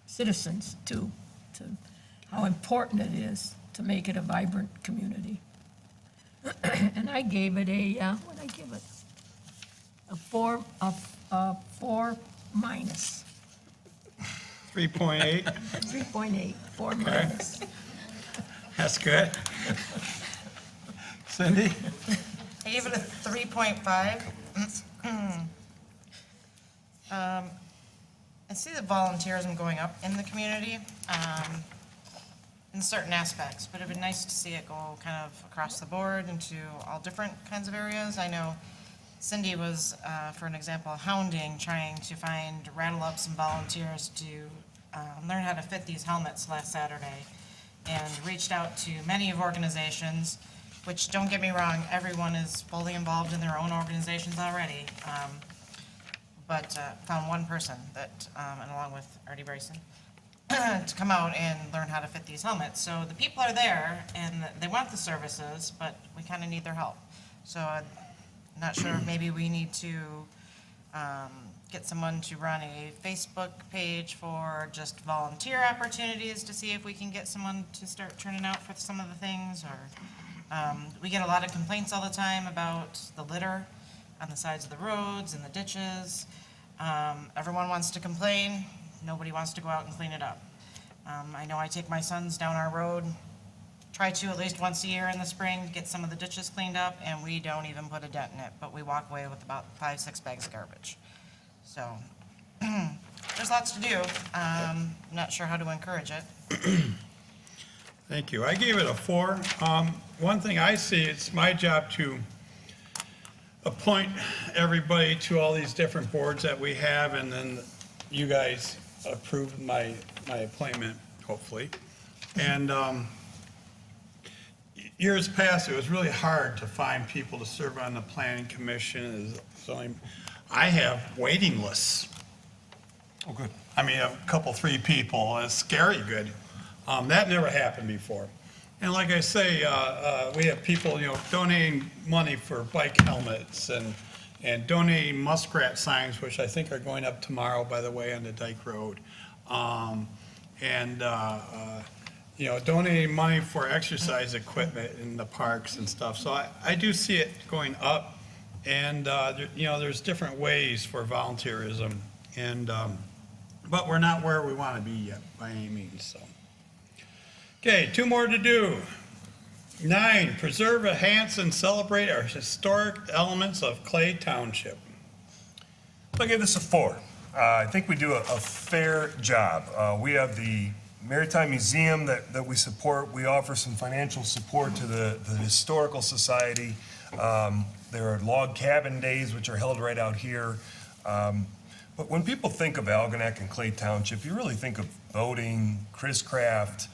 citizens to how important it is to make it a vibrant community. And I gave it what did I give it? A 4 minus. 3.8, 3.8, 4 minutes. that's good. Cindy? I gave it a 3.5. I see the volunteerism going up in the community, in certain aspects, but it'd be nice to see it go kind of across the board into all different kinds of areas. I know Cindy was, for an example, hounding, trying to rattle up some volunteers to learn how to fit these helmets last Saturday, and reached out to many of organizations, which, don't get me wrong, everyone is fully involved in their own organizations already, but found one person that, and along with Artie Bryson, to come out and learn how to fit these helmets. So the people are there, and they want the services, but we kind of need their help. So I'm not sure if maybe we need to get someone to run a Facebook page for just volunteer opportunities to see if we can get someone to start turning out for some of the things, or we get a lot of complaints all the time about the litter on the sides of the roads and the ditches. Everyone wants to complain, nobody wants to go out and clean it up. I know I take my sons down our road, try to at least once a year in the spring, get some of the ditches cleaned up, and we don't even put a dent in it, but we walk away with about 5-6 bags of garbage. So, there's lots to do. I'm not sure how to encourage it. Thank you. I gave it a 4. One thing I see, it's my job to appoint everybody to all these different boards that we have, and then you guys approve my appointment, hopefully. And years past, it was really hard to find people to serve on the planning commission. I have waiting lists. Oh, good. I mean, a couple, 3 people, it's scary good. That never happened before. And like I say, we have people, donating money for bike helmets and donating muskrat signs, which I think are going up tomorrow, by the way, on the Dyke Road. Donating money for exercise equipment in the parks and stuff. So I do see it going up, and, there's different ways for volunteerism. And, but we're not where we want to be yet by any means, so. Okay, 2 more to do. 9, preserve, enhance, and celebrate our historic elements of Clay Township. So I give this a 4. I think we do a fair job. We have the Maritime Museum that we support. We offer some financial support to the Historical Society. There are log cabin days, which are held right out here. But when people think of Algonac and Clay Township, you really think of boating, Chris Craft,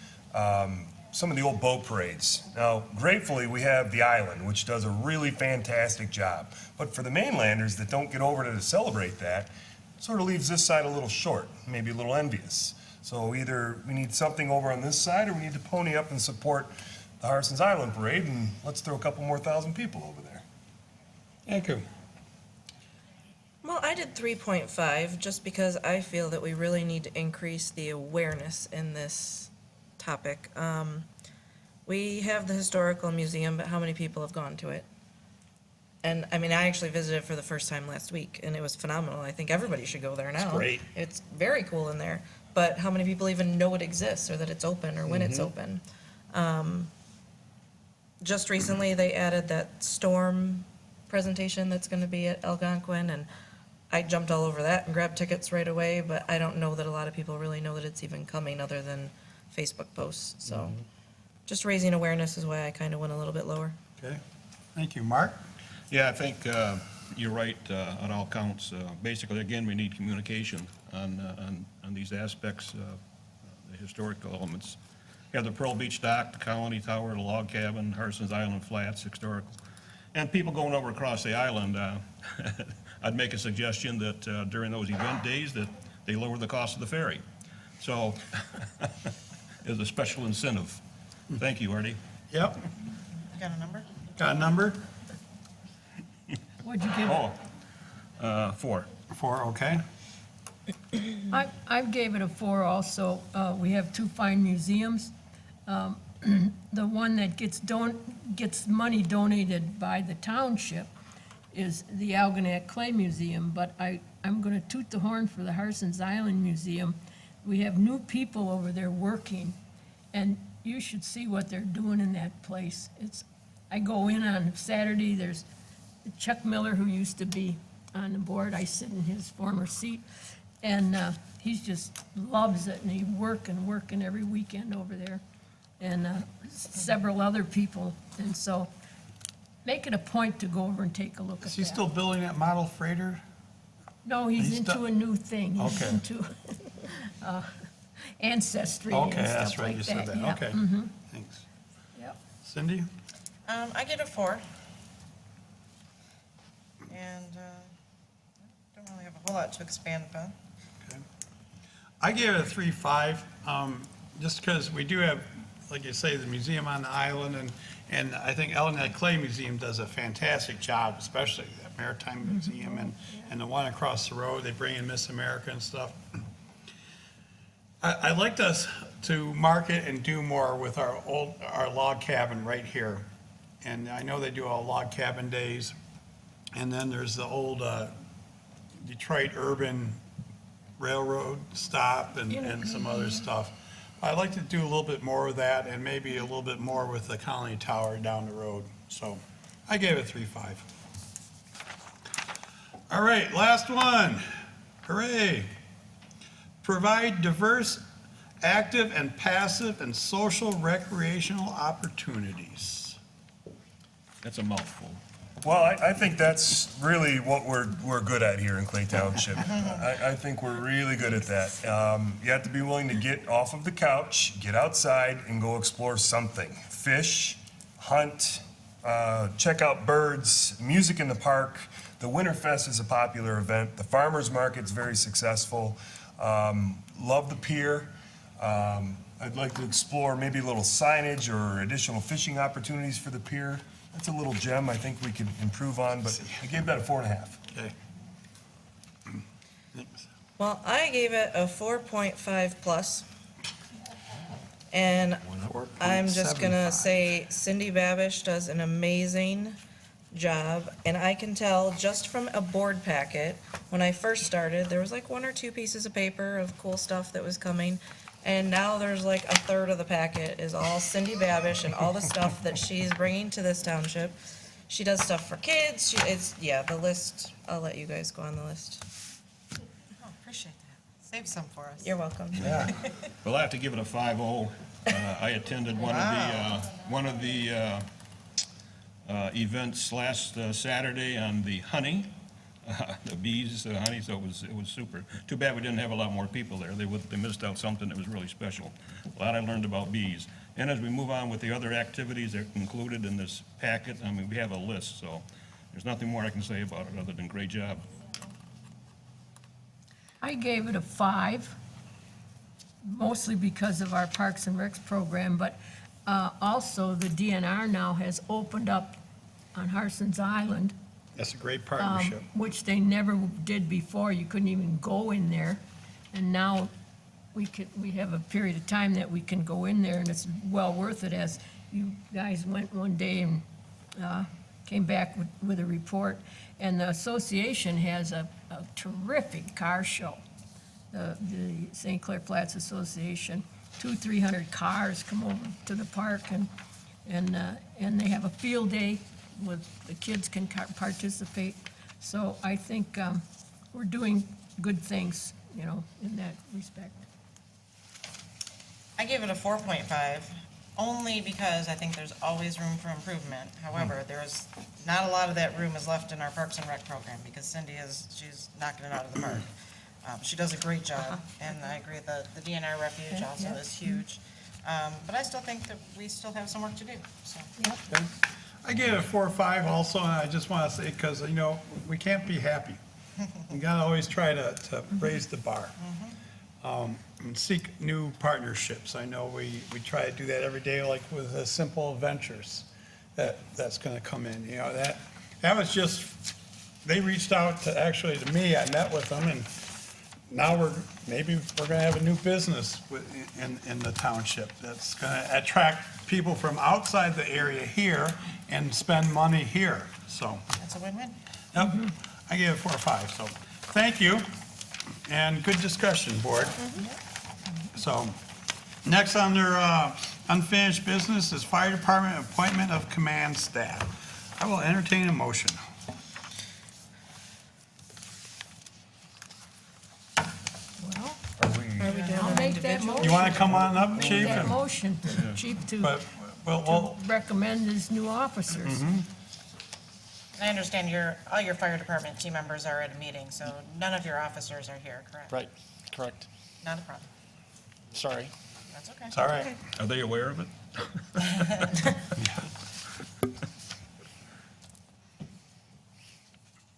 some of the old boat parades. Now, gratefully, we have the island, which does a really fantastic job. But for the mainlanders that don't get over to celebrate that, it sort of leaves this side a little short, maybe a little envious. So either we need something over on this side, or we need to pony up and support the Harson's Island Parade, and let's throw a couple more thousand people over there. Thank you. Well, I did 3.5 just because I feel that we really need to increase the awareness in this topic. We have the historical museum, but how many people have gone to it? And I mean, I actually visited for the first time last week, and it was phenomenal. I think everybody should go there now. It's great. It's very cool in there. But how many people even know it exists, or that it's open, or when it's open? Just recently, they added that storm presentation that's going to be at Algonquin, and I jumped all over that and grabbed tickets right away, but I don't know that a lot of people really know that it's even coming other than Facebook posts. So just raising awareness is why I kind of went a little bit lower. Okay, thank you. Mark? Yeah, I think you're right on all counts. Basically, again, we need communication on these aspects, the historical elements. You have the Pearl Beach Dock, the Colony Tower, the log cabin, Harson's Island Flats, historical. And people going over across the island, I'd make a suggestion that during those event days that they lower the cost of the ferry. So as a special incentive. Thank you, Artie. Yep. You got a number? Got a number? What'd you give it? 4. 4, okay. I gave it a 4 also. We have 2 fine museums. The one that gets money donated by the township is the Algonac Clay Museum, but I'm going to toot the horn for the Harson's Island Museum. we have new people over there working, and you should see what they're doing in that place. I go in on Saturday, there's Chuck Miller, who used to be on the board, I sit in his former seat, and he just loves it, and he's working every weekend over there, and several other people, and so make it a point to go over and take a look at Is he that. still building that model freighter? No, he's He's into done- a new thing. He's Okay. into ancestry and Okay, that's stuff right, like you that. said that, Yeah, okay. Thanks. yep. Cindy? I get a 4. And don't really have a whole lot to expand upon. Okay. I gave it a 3.5, just because we do have, like you say, the museum on the island, and I think Elliott Clay Museum does a fantastic job, especially that Maritime Museum and the one across the road, they bring in Miss America and stuff. I'd like us to market and do more with our log cabin right here. And I know they do all log cabin days. And then there's the old Detroit Urban Railroad stop and some other stuff. I'd like to do a little bit more of that and maybe a little bit more with the Colony Tower down the road. So I gave it 3.5. All right, last one. Hooray. Provide diverse, active and passive and social recreational opportunities. That's a mouthful. Well, I think that's really what we're good at here in Clay Township. I think we're really good at that. You have to be willing to get off of the couch, get outside, and go explore something. Fish, hunt, check out birds, music in the park. The Winterfest is a popular event. The Farmers Market's very successful. Love the pier. I'd like to explore maybe a little signage or additional fishing opportunities for the pier. That's a little gem I think we could improve on, but I gave that a 4.5. Okay. Thanks. Well, I gave it a 4.5 plus. And I'm just gonna 4.75. say Cindy Babish does an amazing job. And I can tell just from a board packet, when I first started, there was like 1 or 2 pieces of paper of cool stuff that was coming. And now there's like a third of the packet is all Cindy Babish and all the stuff that she's bringing to this township. She does stuff for kids. The list, I'll let you guys go on the list. Oh, appreciate that. Save some for us. You're welcome. Yeah. Well, I have to give it a 5.0. I attended one of the events last Saturday on the honey, the bees, the honey, so it was super. Too bad we didn't have a lot more people there. They missed out something that was really special. A lot I learned about bees. And as we move on with the other activities that are included in this packet, I mean, we have a list, so there's nothing more I can say about it other than great job. I gave it a 5, mostly because of our Parks and Recs program, but also the DNR now has opened up on Harson's Island, That's a great partnership. which they never did before. You couldn't even go in there. And now we have a period of time that we can go in there, and it's well worth it, as you guys went one day and came back with a report. And the association has a terrific car show. The St. Clair Flats Association, 200-300 cars come over to the park, and they have a field day with the kids can participate. So I think we're doing good things, in that respect. I gave it a 4.5, only because I think there's always room for improvement. However, there's not a lot of that room is left in our Parks and Rec program, because she's knocking it out of the park. She does a great job, and I agree that the DNR refuge also is huge. But I still think that we still have some work to do, so. Okay. I gave it a 4.5 also, and I just want to say, because, we can't be happy. You got to always try to raise the bar. And seek new partnerships. I know we try to do that every day, like with Simple Ventures that's going to come in. That was just, they reached out to me, I met with them, and now we're going to have a new business in the township that's going to attract people from outside the area here and spend money here, so. That's a win-win. Yep, I gave it 4 or 5, so, thank you, and good discussion, board. So, next under unfinished business is fire department appointment of command staff. I will entertain a motion. Well, Are we doing I'll them make that individually? motion. You want to come on up, Make chief? that and- motion for the chief to But, well, recommend his new officers. I understand all your fire department team members are at a meeting, so none of your officers are here, correct? Right, correct. Not a problem. Sorry. That's okay. it's all right. Are they aware of it?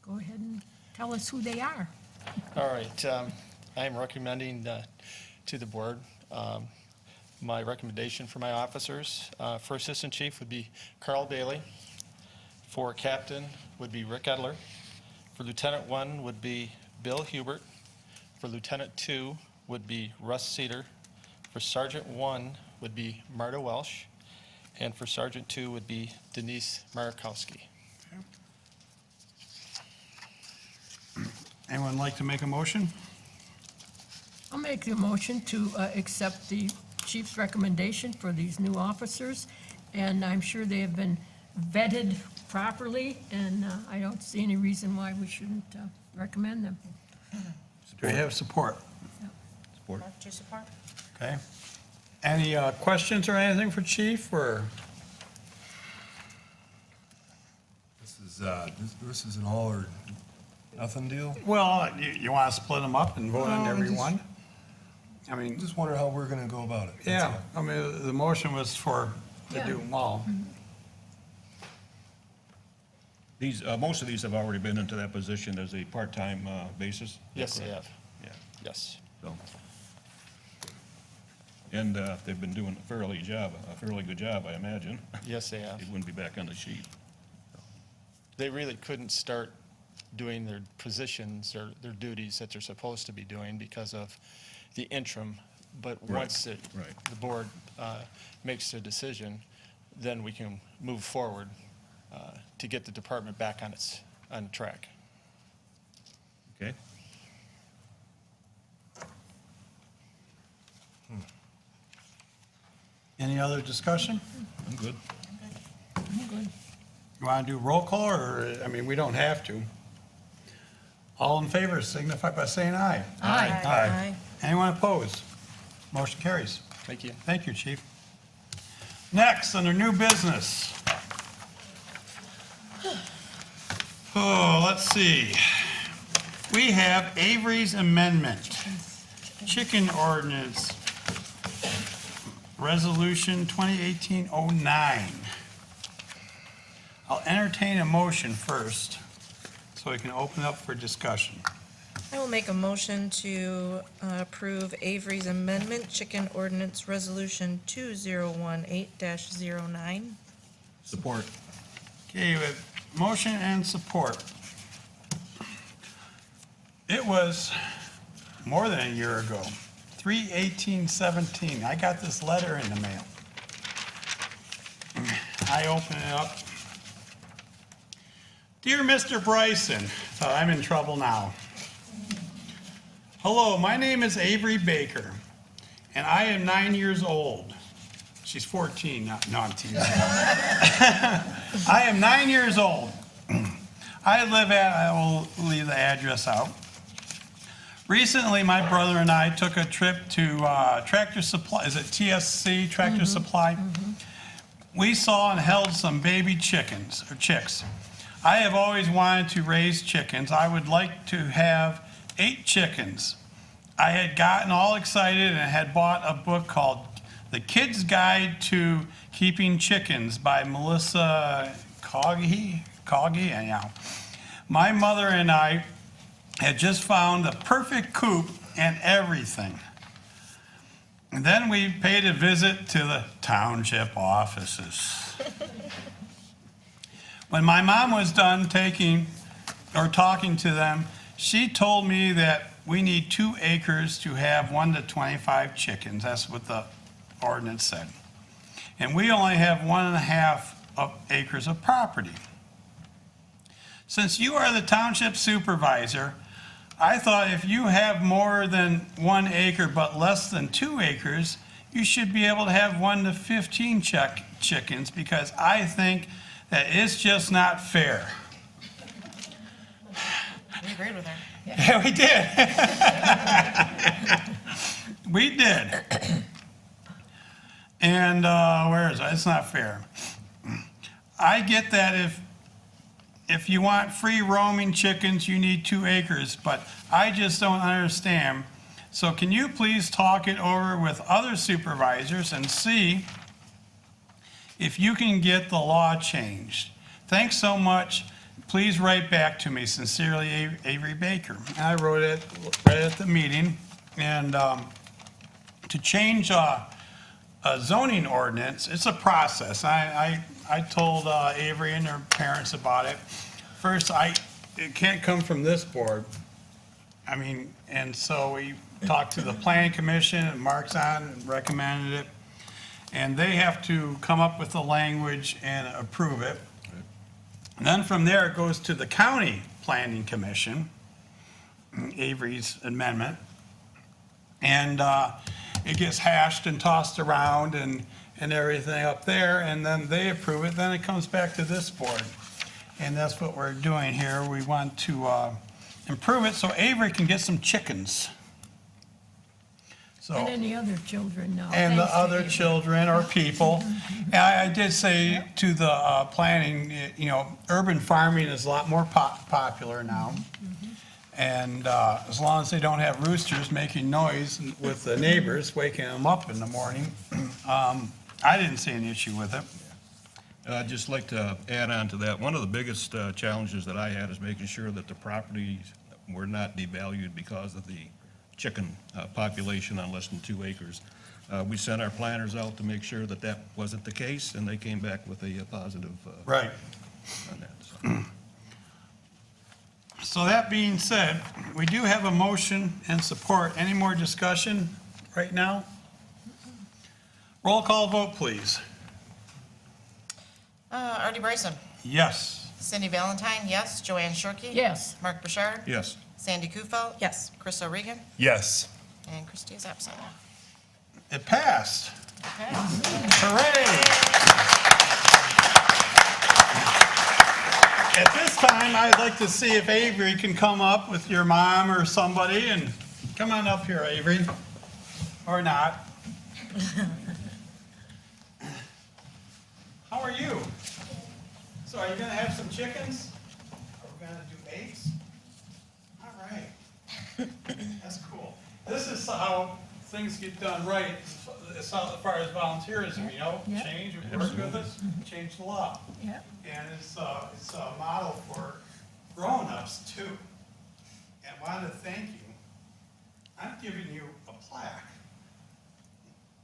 Go ahead and tell us who they are. All right, I am recommending to the board, my recommendation for my officers. For Assistant Chief would be Carl Bailey. For Captain would be Rick Edler. For Lieutenant 1 would be Bill Hubert. For Lieutenant 2 would be Russ Cedar. For Sergeant 1 would be Marta Welsh. And for Sergeant 2 would be Denise Marakowski. Anyone like to make a motion? I'll make the motion to accept the chief's recommendation for these new officers, and I'm sure they have been vetted properly, and I don't see any reason why we shouldn't recommend them. Do we have support? Support. Do you support? Okay. Any questions or anything for chief, or? This is an all or nothing deal. Well, you want to split them up and vote on No, every just- one? I mean, Just wonder how we're gonna go about it. That's yeah, I mean, the motion was to do them all. These, most of these have already been into that position as a part-time basis? Is that Yes, they correct? have. Yeah, Yes. so. And they've been doing a fairly good job, I imagine. Yes, they have. They wouldn't be back on the sheet. They really couldn't start doing their positions or their duties that they're supposed to be doing because of the interim. But Right, once right. the board makes their decision, then we can move forward to get the department back on track. Okay? Any other discussion? I'm good. You want to do roll call, or, I mean, we don't have to. All in favor signify by saying aye. Aye. Aye. Anyone opposed? Motion carries. Thank you. Thank you, chief. Next, under new business. Oh, let's see. We have Avery's Amendment, Chicken Ordinance, Resolution 2018-09. I'll entertain a motion first, so we can open up for discussion. I will make a motion to approve Avery's Amendment, Chicken Ordinance Resolution 2018-09. Support. Okay, we have motion and support. It was more than a year ago, 3/18/17. I got this letter in the mail. I open it up. Dear Mr. Bryson, so I'm in trouble now. Hello, my name is Avery Baker, and I am 9 years old. She's 14, no, I'm teasing. I am 9 years old. I will leave the address out. Recently, my brother and I took a trip to Tractor Supply, is it TSC, Tractor Supply? We saw and held some baby chickens, or chicks. I have always wanted to raise chickens. I would like to have 8 chickens. I had gotten all excited and had bought a book called The Kid's Guide to Keeping Chickens by Melissa Coggy, anyhow. My mother and I had just found the perfect coop and everything. And then we paid a visit to the township offices. When my mom was done talking to them, she told me that we need 2 acres to have 1 to 25 chickens. That's what the ordinance said. And we only have 1.5 acres of property. Since you are the township supervisor, I thought if you have more than 1 acre but less than 2 acres, you should be able to have 1 to 15 chickens, because I think that it's just not fair. We agreed with her. Yeah, we did. We did. And where is it? It's not fair. I get that if you want free roaming chickens, you need 2 acres, but I just don't understand. So can you please talk it over with other supervisors and see if you can get the law changed? Thanks so much. Please write back to me. Sincerely, Avery Baker. And I wrote it right at the meeting. And to change a zoning ordinance, it's a process. I told Avery and her parents about it. First, it can't come from this board. I mean, and so we talked to the planning commission, and Mark's on and recommended it. And they have to come up with the language and approve it. And then from there, it goes to the county planning commission, Avery's amendment. And it gets hashed and tossed around and everything up there, and then they approve it, then it comes back to this board. And that's what we're doing here. We want to improve it so Avery can get some chickens. So, And any other children now. and the Thanks to other you. children or people. And I did say to the planning, urban farming is a lot more popular now. And as long as they don't have roosters making noise with the neighbors, waking them up in the morning, I didn't see an issue with it. I'd just like to add on to that. One of the biggest challenges that I had is making sure that the properties were not devalued because of the chicken population on less than 2 acres. We sent our planners out to make sure that that wasn't the case, and they came back with a positive Right. on that. So. So that being said, we do have a motion and support. Any more discussion right now? Roll call vote, please. Artie Bryson, Yes. Cindy Valentine, yes. Joanne Shorkey? Yes. Mark Bouchard? Yes. Sandy Kufel? Yes. Chris O'Regan? Yes. And Christie is absent. It passed. Okay. Hooray! At this time, I'd like to see if Avery can come up with your mom or somebody, and come on up here, Avery. Or not. How are you? So are you gonna have some chickens? Are we gonna do eggs? All right. That's cool. This is how things get done right, as far as volunteerism, Yeah. change, work with us, change the law. Yeah. And it's a model for grown-ups too. And I want to thank you. I'm giving you a plaque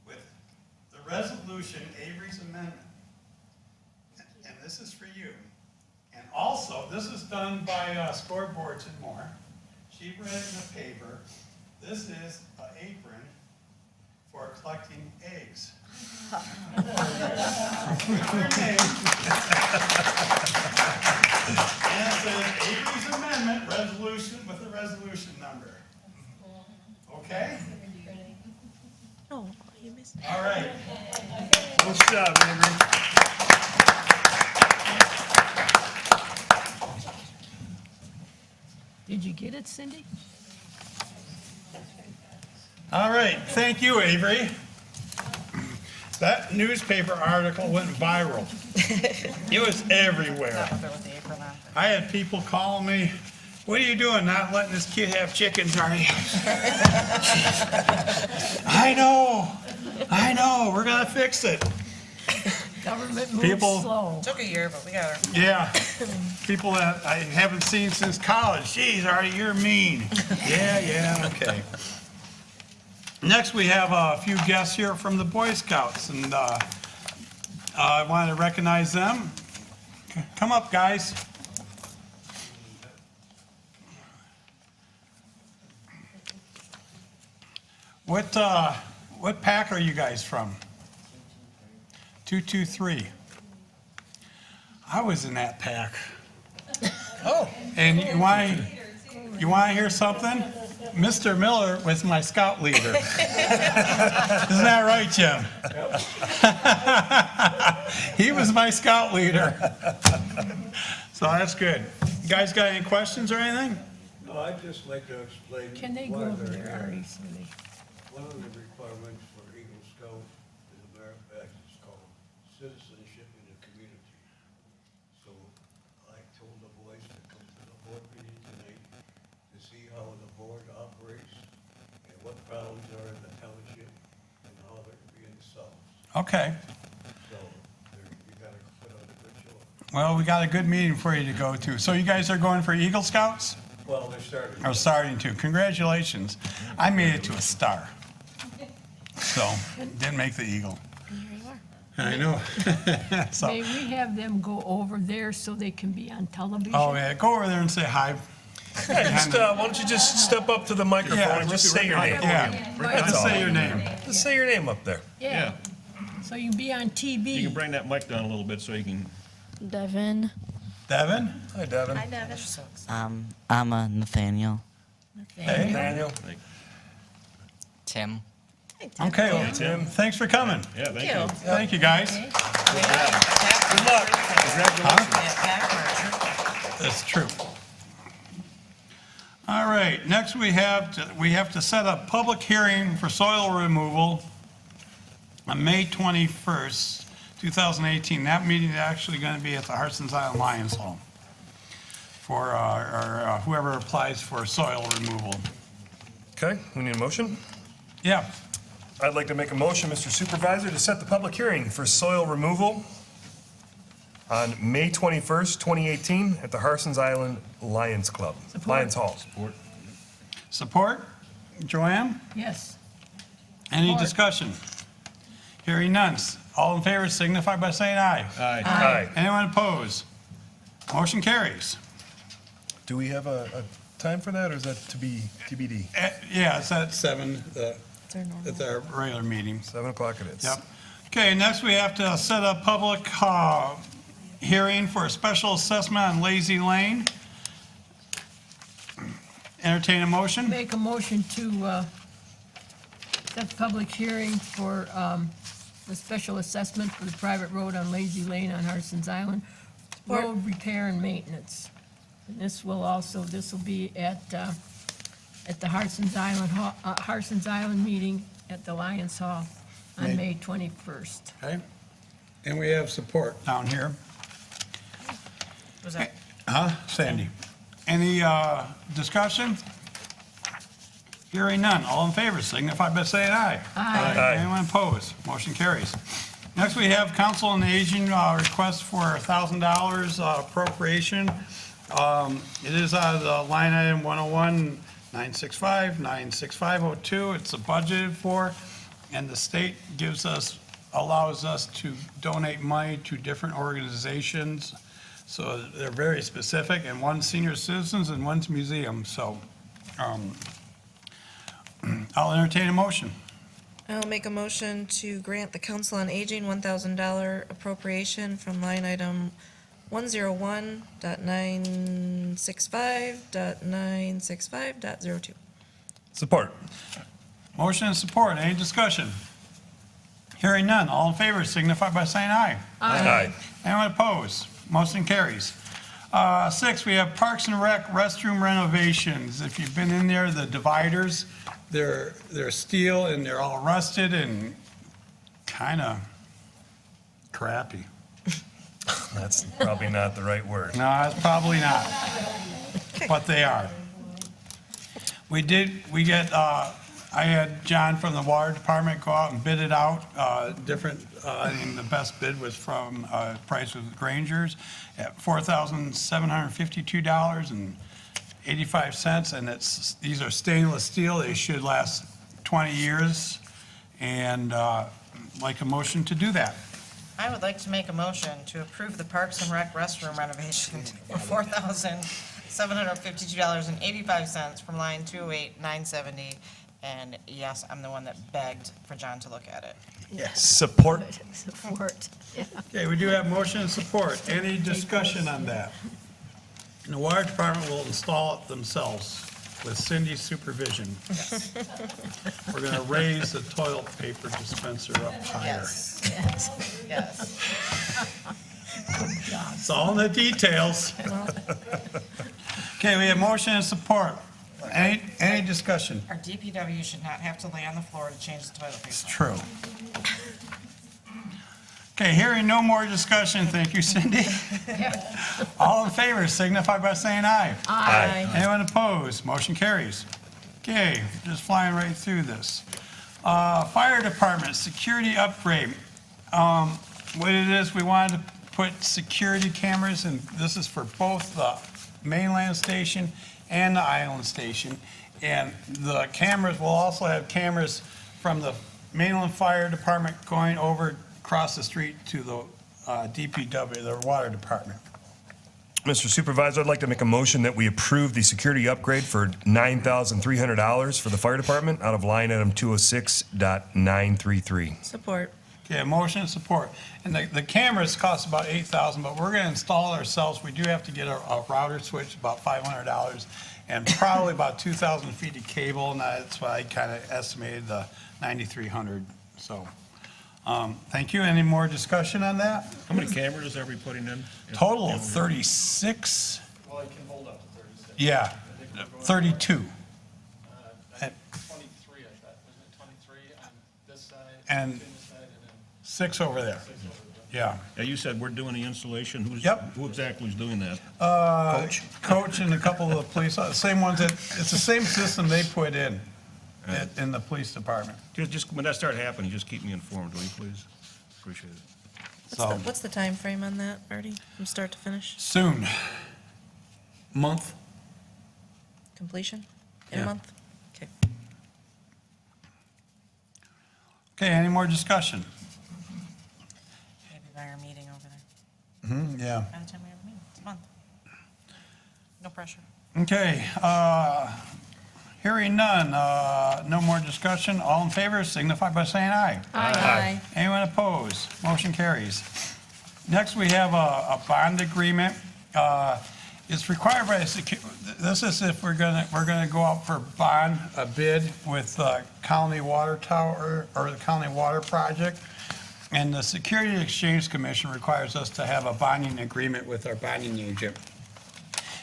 with the resolution, Avery's amendment. And this is for you. And also, this is done by Scoreboards and More. She read it in the paper. This is an apron for collecting eggs. With your name. And it says Avery's amendment resolution with a resolution number. Okay? Oh, you missed. All right. Good job, Avery. Did you get it, Cindy? All right, thank you, Avery. That newspaper article went viral. It was everywhere. Not up there with the apron on. I had people calling me, "What are you doing, not letting this kid have chickens, are you?" I know, we're gonna fix it. Government moves People- slow. Took a year, but we got her. Yeah, people that I haven't seen since college. Geez, Artie, you're mean. Yeah, okay. Next, we have a few guests here from the Boy Scouts, and I want to recognize them. Come up, guys. What pack are you guys from? 223. I was in that pack. Oh. And you want, You want to hear something? Mr. Miller was my scout leader. Isn't that right, Jim? He was my scout leader. So that's good. You guys got any questions or anything? No, I'd just like to explain. Can they go one over of their there, Ari, areas. so they... One of the requirements for Eagle Scout is a matter of fact, it's called citizenship in the community. So I told the boys to come to the board meeting tonight to see how the board operates and what problems are in the township and how they're being solved. Okay. So you gotta put on a good show. Well, we got a good meeting for you to go to. So you guys are going for Eagle Scouts? Well, they're starting. Or starting to. Congratulations. I made it to a star. So, didn't make the Eagle. I know. So, May we have them go over there so they can be on television? oh yeah, go over there and say hi. Yeah, just, why don't you just step up to the microphone and just say your name? Yeah, That's just all. say your name. Just say your name up there. Yeah, so you can be on You can TV. bring that mic down a little bit so you can, Devin. Devin? Hi, Devin. I'm a Nathaniel. Hey. Daniel. Tim. Okay, well, Tim. thanks for coming. yeah, thank you. Thank you, guys. Good luck. That's true. All right, next we have to set a public hearing for soil removal on May 21st, 2018. That meeting is actually going to be at the Harson's Island Lions Home for whoever applies for soil removal. Okay, we need a motion. Yeah, I'd like to make a motion, Mr. Supervisor, to set the public hearing for soil removal on May 21st, 2018 at the Harson's Island Lions Club, Lions Hall. support? Joanne? Yes. Any Support. discussion? Hearing none. All in favor signify by saying aye. Aye. Aye. Anyone opposed? Motion carries. Do we have a time for that, or is that to be TBD? Yeah, it's at 7, It's our normal. at our regular meeting. 7 o'clock it is. Yep. Okay, next we have to set a public hearing for a special assessment on Lazy Lane. Entertain a motion? Make a motion to set the public hearing for the special assessment for the private road on Lazy Lane on Harson's Island, road repair and maintenance. And this will be at the Harson's Island meeting at the Lions Hall on May 21st. Okay. And we have support down here. Was that, Huh, Sandy? Any discussion? Hearing none. All in favor signify by saying aye. Aye. Anyone opposed? Motion carries. Next, we have Council on Aging request for $1,000 appropriation. It is out of the line item 101-965-96502. It's a budgeted for, and the state allows us to donate money to different organizations. So they're very specific, and one's senior citizens and one's museums. So I'll entertain a motion. I'll make a motion to grant the Council on Aging $1,000 appropriation from line item 101.965.965.02. Support. Motion and support. Any discussion? Hearing none. All in favor signify by saying aye. Aye. Anyone opposed? Motion carries. 6, we have Parks and Rec restroom renovations. If you've been in there, the dividers, they're steel and they're all rusted and kind of crappy. That's probably not the right word. No, that's probably not, but they are. I had John from the water department go out and bid it out, and the best bid was from, price was Granger's at $4,752.85, and these are stainless steel, they should last 20 years, and, like a motion to do that. I would like to make a motion to approve the Parks and Rec restroom renovation for $4,752.85 from line 208-970. And yes, I'm the one that begged for John to look at it. Support. Support. Okay, we do have motion and support. Any discussion on that? And the water department will install it themselves with Cindy's supervision. We're gonna raise the toilet paper dispenser up higher. Yes, yes. It's all in the details. Okay, we have motion and support. Any discussion? Our DPW should not have to lay on the floor to change the toilet paper. It's true. Okay, hearing no more discussion, thank you, Cindy. All in favor signify by saying aye. Aye. Anyone opposed? Motion carries. Okay, just flying right through this. Fire department, security upgrade. What it is, we wanted to put security cameras, and this is for both the mainland station and the island station. And the cameras will also have cameras from the mainland fire department going over across the street to the DPW, the water department. Mr. Supervisor, I'd like to make a motion that we approve the security upgrade for $9,300 for the fire department out of line item 206.933. Support. Okay, motion and support. And the cameras cost about $8,000, but we're gonna install it ourselves. We do have to get a router switch, about $500, and probably about 2,000 feet of cable, and that's why I kinda estimated the 9,300, so. Thank you. Any more discussion on that? How many cameras are we putting in? Total of 36, Well, it can hold up to 36. yeah, 32. 23, I thought, wasn't it 23 on this side? And- between this side, and then 6 over there, yeah. Yeah, you said we're doing the installation. Yep. Who exactly is doing that? Coach and a couple of the police, same ones that, it's the same system they put in the police department. Just when that starts happening, just keep me informed, will you please? Appreciate it. So, What's the time frame on that, Artie, from start to finish? soon. Month. Completion? In a Yeah. month? Okay. Okay, any more discussion? Maybe by our meeting over there. Yeah. By the time we have a meeting, it's a month. No pressure. Okay, hearing none, no more discussion. All in favor signify by saying aye. Aye. Anyone opposed? Motion carries. Next, we have a bond agreement. It's required by, this is if we're gonna go out for bond, a bid with the County Water Tower, or the County Water Project. And the Security Exchange Commission requires us to have a bonding agreement with our bonding agent.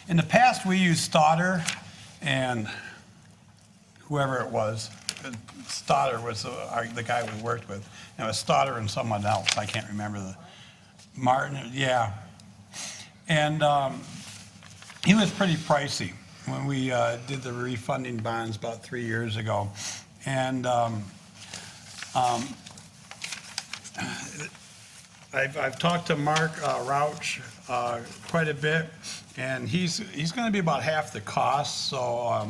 In the past, we used Stoddard and whoever it was. Stoddard was the guy we worked with. And it was Stoddard and someone else. I can't remember the, Martin, yeah. And he was pretty pricey when we did the refunding bonds about 3 years ago. And I've talked to Mark Rauch quite a bit, and he's going to be about half the cost, so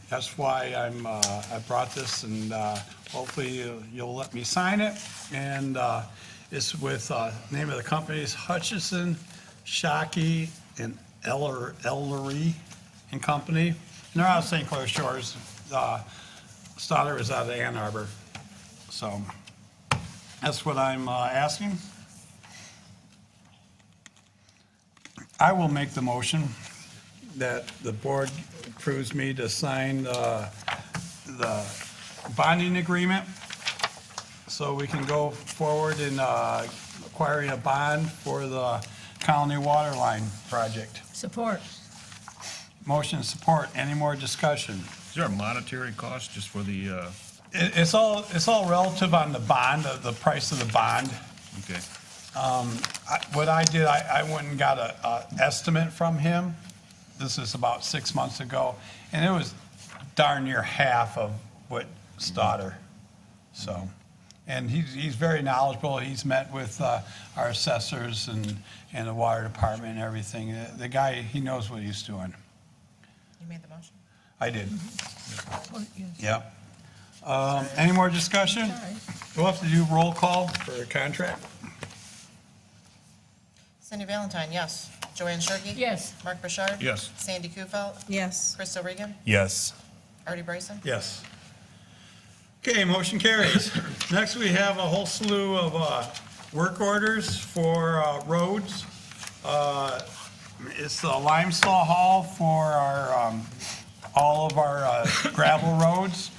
that's why I brought this, and hopefully you'll let me sign it. And it's with, name of the company is Hutchison, Shockey, and Ellery and Company. And they're out of St. Clair Shores. Stoddard is out of Ann Arbor. So that's what I'm asking. I will make the motion that the board approves me to sign the bonding agreement so we can go forward in acquiring a bond for the Colony Water Line project. Support. Motion and support. Any more discussion? Is there a monetary cost just for the, It's all relative on the bond, the price of the bond. okay, What I did, I went and got a estimate from him. This is about 6 months ago, and it was darn near half of what Stoddard. So, and he's very knowledgeable. He's met with our assessors and the water department and everything. The guy, he knows what he's doing. You made the motion? I did. Yep. Any more discussion? We'll have to do roll call for a contract. Cindy Valentine, yes. Joanne Shirkey? Yes. Mark Burchard? yes. Sandy Kufelt? Yes. Krista Regan? Yes. Artie Bryson? Yes. Okay, motion carries. Next, we have a whole slew of work orders for roads. It's the limestone haul for our, all of our gravel roads.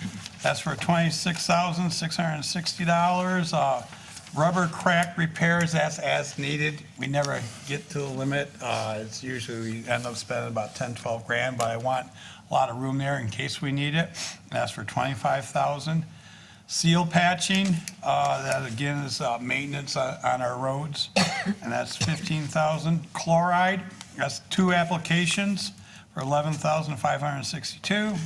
That's for $26,660. Rubber crack repairs, that's as needed. We never get to the limit. It's usually, we end up spending about 10, 12 grand, but I want a lot of room there in case we need it. That's for $25,000. Seal patching, that again is maintenance on our roads, and that's $15,000. Chloride, that's 2 applications for $11,562.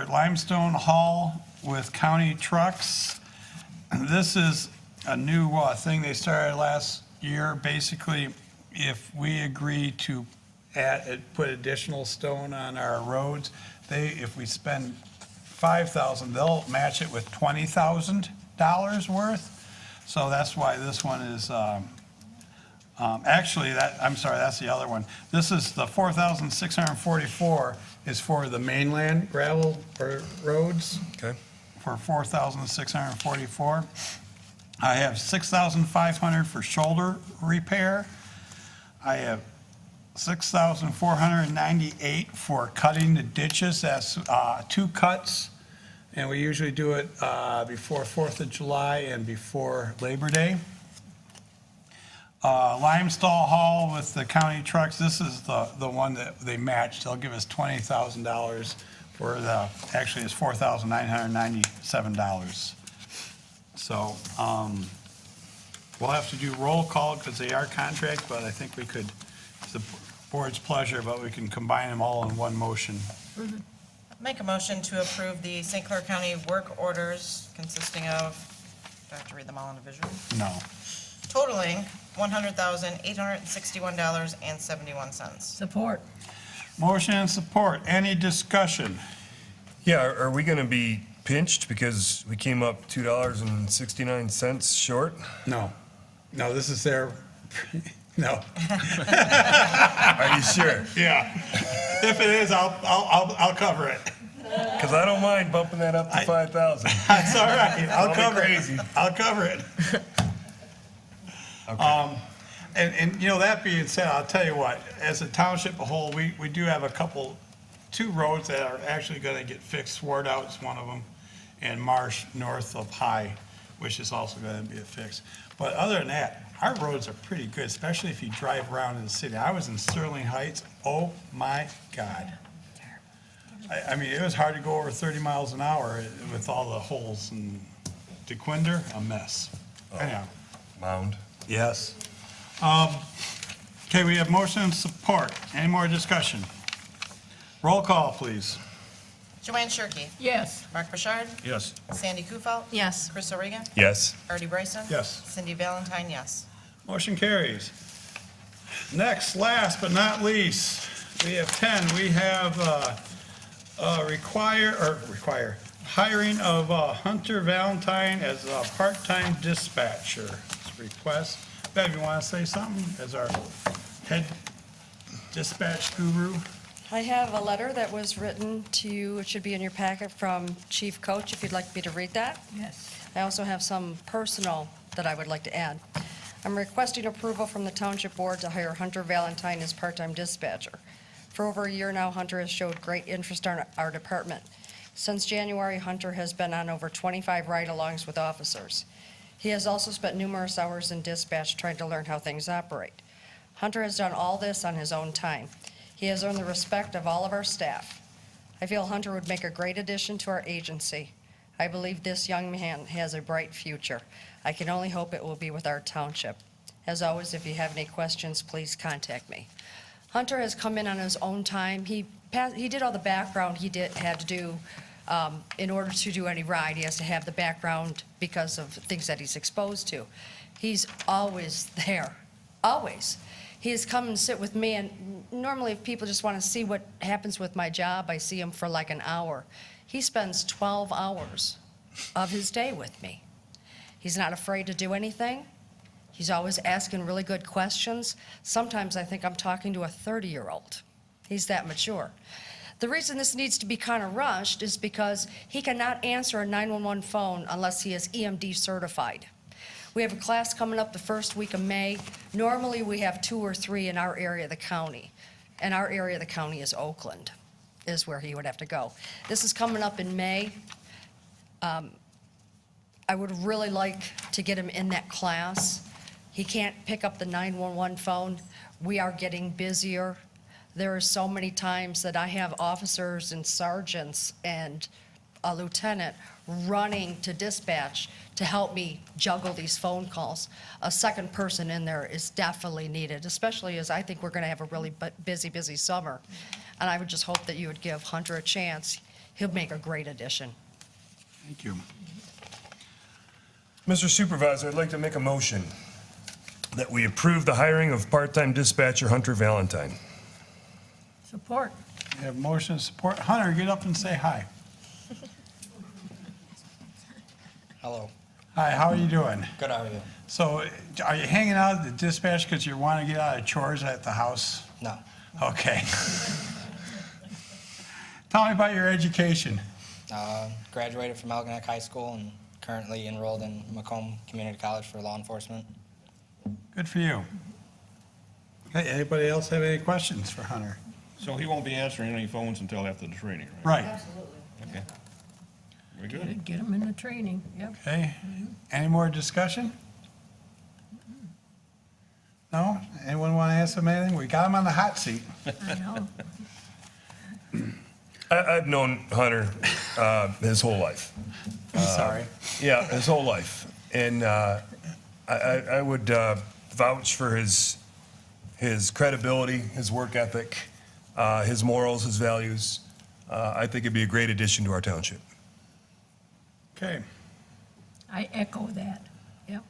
Limestone haul with county trucks. This is a new thing they started last year. Basically, if we agree to put additional stone on our roads, if we spend $5,000, they'll match it with $20,000 worth. So that's why this one is, actually, that's the other one. This is the $4,644 is for the mainland gravel roads. Okay. For $4,644. I have $6,500 for shoulder repair. I have $6,498 for cutting the ditches. That's 2 cuts, and we usually do it before 4th of July and before Labor Day. Limestone haul with the county trucks. This is the one that they matched. They'll give us $20,000 for actually it's $4,997. So we'll have to do roll call because they are contract, but I think we could, it's the board's pleasure, but we can combine them all in one motion. Make a motion to approve the St. Clair County work orders consisting of, do I have to read them all individually? No. Totaling $100,861.71. Support. Motion and support. Any discussion? Yeah, are we going to be pinched because we came up $2.69 short? No. No, this is their, no. Are you sure? Yeah. If it is, I'll cover it. Because I don't mind bumping that up to 5,000. That's all right. I'll That'll be cover crazy. it. I'll cover it. Okay. And you know, that being said, I'll tell you what, as a township a whole, we do have 2 roads that are actually going to get fixed. Sword Out is one of them, and Marsh north of High, which is also going to be a fix. But other than that, our roads are pretty good, especially if you drive around in the city. I was in Sterling Heights. Oh my God. I mean, it was hard to go over 30 miles an hour with all the holes, and DeQuinder, a mess. Anyhow. Mound. Yes. Okay, we have motion and support. Any more discussion? Roll call, please. Joanne Shirkey. Yes. Mark Bouchard. Yes. Sandy Kufal. Yes. Chris O'Regan. Yes. Artie Bryson. Yes. Cindy Valentine, yes. Motion carries. Next, last but not least, we have 10. We have hiring of Hunter Valentine as a part-time dispatcher. Request. Bev, you want to say something as our head dispatch guru? I have a letter that was written to you, it should be in your packet, from Chief Coach, if you'd like me to read that. Yes. I also have some personal that I would like to add. I'm requesting approval from the Township Board to hire Hunter Valentine as part-time dispatcher. For over a year now, Hunter has showed great interest in our department. Since January, Hunter has been on over 25 ride-alongs with officers. He has also spent numerous hours in dispatch trying to learn how things operate. Hunter has done all this on his own time. He has earned the respect of all of our staff. I feel Hunter would make a great addition to our agency. I believe this young man has a bright future. I can only hope it will be with our township. As always, if you have any questions, please contact me. Hunter has come in on his own time. He did all the background he had to do in order to do any ride. He has to have the background because of things that he's exposed to. He's always there, always. He has come and sit with me, and normally if people just want to see what happens with my job, I see him for like an hour. He spends 12 hours of his day with me. He's not afraid to do anything. He's always asking really good questions. Sometimes I think I'm talking to a 30-year-old. He's that mature. The reason this needs to be kind of rushed is because he cannot answer a 911 phone unless he is EMD certified. We have a class coming up the first week of May. Normally, we have 2 or 3 in our area of the county, and our area of the county is Oakland, is where he would have to go. This is coming up in May. I would really like to get him in that class. He can't pick up the 911 phone. We are getting busier. There are so many times that I have officers and sergeants and a lieutenant running to dispatch to help me juggle these phone calls. A second person in there is definitely needed, especially as I think we're gonna have a really busy summer. And I would just hope that you would give Hunter a chance. He'll make a great addition. Thank you. Mr. Supervisor, I'd like to make a motion that we approve the hiring of part-time dispatcher Hunter Valentine. Support. We have motion and support. Hunter, get up and say hi. Hello. Hi, how are you doing? Good, how are you? So are you hanging out at the dispatch because you want to get out of chores at the house? No. Okay. Tell me about your education. Graduated from Algonac High School and currently enrolled in Macomb Community College for law enforcement. Good for you. Okay, anybody else have any questions for Hunter? So he won't be answering any phones until after the training, right? Right. Okay. Very good. Get them in the training, yep. Okay. Any more discussion? No? Anyone want to ask him anything? We got him on the hot seat. I know. I've known Hunter his whole life. I'm sorry. Yeah, his whole life. And I would vouch for his credibility, his work ethic, his morals, his values. I think it'd be a great addition to our township. Okay. I echo that, yep.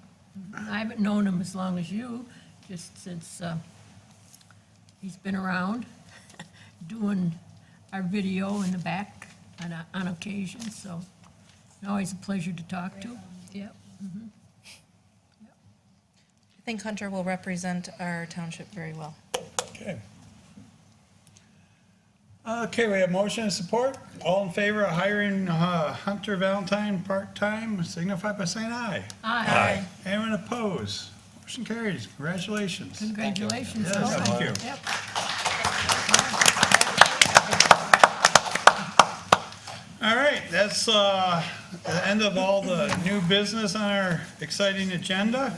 I haven't known him as long as you, just since he's been around doing our video in the back on occasion, so always a pleasure to talk to, yep. I think Hunter will represent our township very well. Okay. Okay, we have motion and support. All in favor of hiring Hunter Valentine part-time, signify by saying aye. Aye. Anyone opposed? Motion carries. Congratulations. Congratulations. Yes, Hunter. thank you. Yep. All right, that's the end of all the new business on our exciting agenda.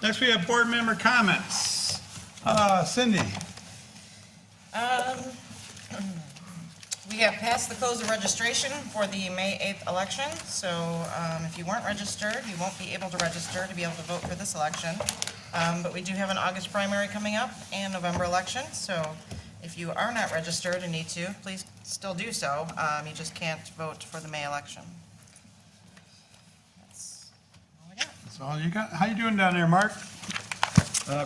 Next, we have board member comments. Cindy? We have passed the close of registration for the May 8th election, so if you weren't registered, you won't be able to register to be able to vote for this election. But we do have an August primary coming up and November election, so if you are not registered and need to, please still do so. You just can't vote for the May election. That's all I got. That's all you got. How you doing down there, Mark?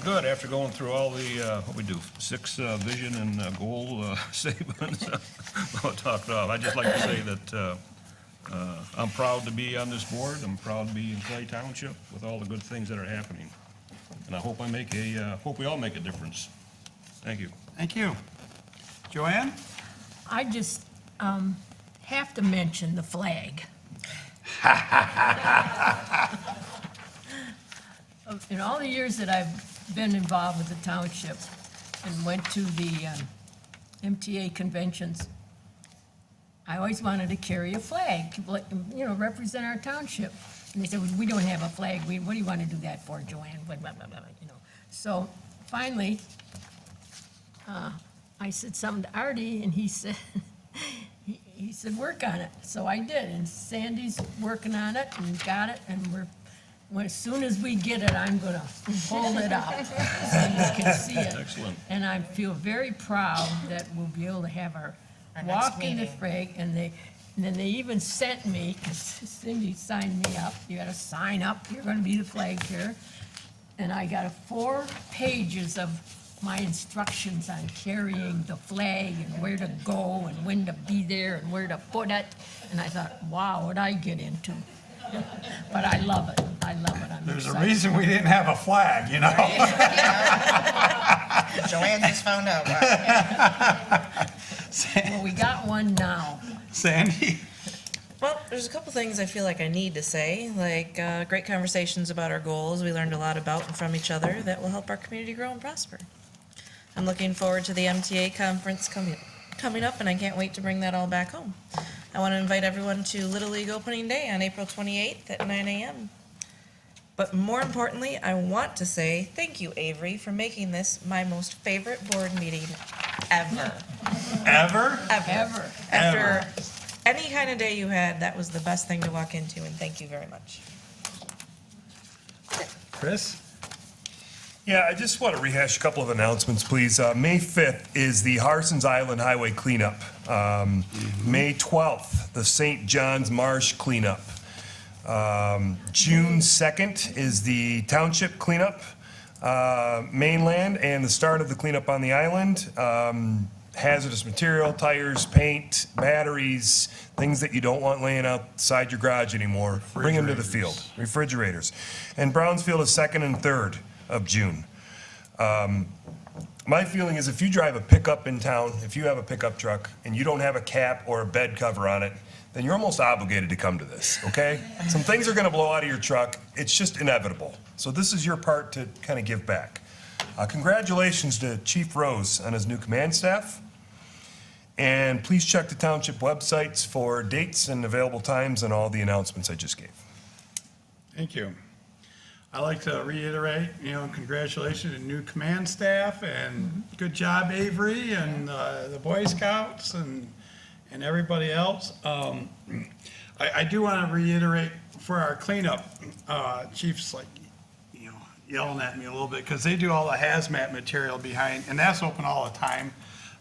Good, after going through all the, what we do, 6 vision and goal statements, well, talked off. I'd just like to say that I'm proud to be on this board. I'm proud to be in Clay Township with all the good things that are happening. And I hope hope we all make a difference. Thank you. Thank you. Joanne? I just have to mention the flag. In all the years that I've been involved with the township and went to the MTA conventions, I always wanted to carry a flag, to represent our township. And they said, "We don't have a flag. What do you want to do that for, Joanne?" Blah, blah, blah, blah, So finally, I said something to Artie, and he said, he said, "Work on it." So I did, and Sandy's working on it and got it, and as soon as we get it, I'm gonna hold it up so you can see it. Excellent. And I feel very proud that we'll be able to have our Our next walk in the meeting. flag, and then they even sent me, 'cause Cindy signed me up, you gotta sign up, you're gonna be the flag carrier. And I got 4 pages of my instructions on carrying the flag and where to go and when to be there and where to put it. And I thought, wow, what'd I get into? But I love it, I'm There's a excited. reason we didn't have a flag, you know? Joanne just found out. Right? Well, we got one now. Sandy? Well, there's a couple things I feel like I need to say, like great conversations about our goals. We learned a lot about and from each other that will help our community grow and prosper. I'm looking forward to the MTA conference coming up, and I can't wait to bring that all back home. I want to invite everyone to Little League Opening Day on April 28th at 9 a.m. But more importantly, I want to say thank you, Avery, for making this my most favorite board meeting ever. Ever? Ever. After any kind of day you had, that was the best thing to walk into, and thank you very much. Chris? Yeah, I just want to rehash a couple of announcements, please. May 5th is the Harson's Island Highway cleanup. May 12th, the St. John's Marsh cleanup. June 2nd is the Township cleanup, mainland, and the start of the cleanup on the island. Hazardous material, tires, paint, batteries, things that you don't want laying outside your garage anymore. Bring them to the field. Refrigerators. And Brownsfield is 2nd and 3rd of June. My feeling is if you drive a pickup in town, if you have a pickup truck and you don't have a cap or a bed cover on it, then you're almost obligated to come to this, okay? Some things are gonna blow out of your truck. It's just inevitable. So this is your part to kind of give back. Congratulations to Chief Rose on his new command staff. And please check the township websites for dates and available times and all the announcements I just gave. Thank you. I'd like to reiterate, congratulations to new command staff and good job, Avery, and the Boy Scouts and everybody else. I do want to reiterate for our cleanup, Chief's like, yelling at me a little bit because they do all the hazmat material behind, and that's open all the time,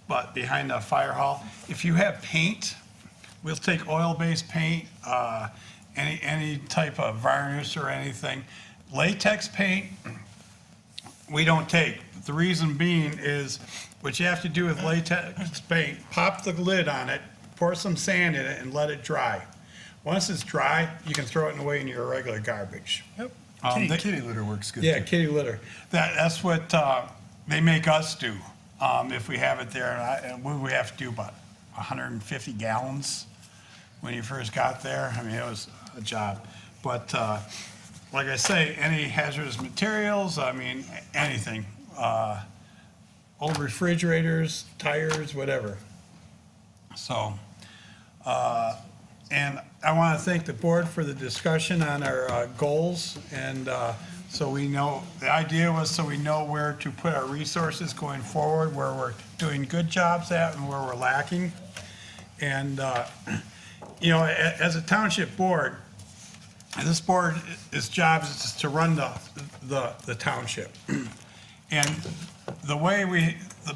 but behind the fire hall. If you have paint, we'll take oil-based paint, any type of varnish or anything. Latex paint, we don't take. The reason being is what you have to do with latex paint, pop the lid on it, pour some sand in it, and let it dry. Once it's dry, you can throw it away in your regular garbage. Yep. Kitty litter works good. Yeah, too. kitty litter. That's what they make us do if we have it there. And we have to do about 150 gallons when you first got there. I mean, it was a job. But like I say, any hazardous materials, I mean, anything. Old refrigerators, tires, whatever. So, and I want to thank the board for the discussion on our goals. And so we know, the idea was so we know where to put our resources going forward, where we're doing good jobs at and where we're lacking. And, as a township board, this board, its job is to run the township. And the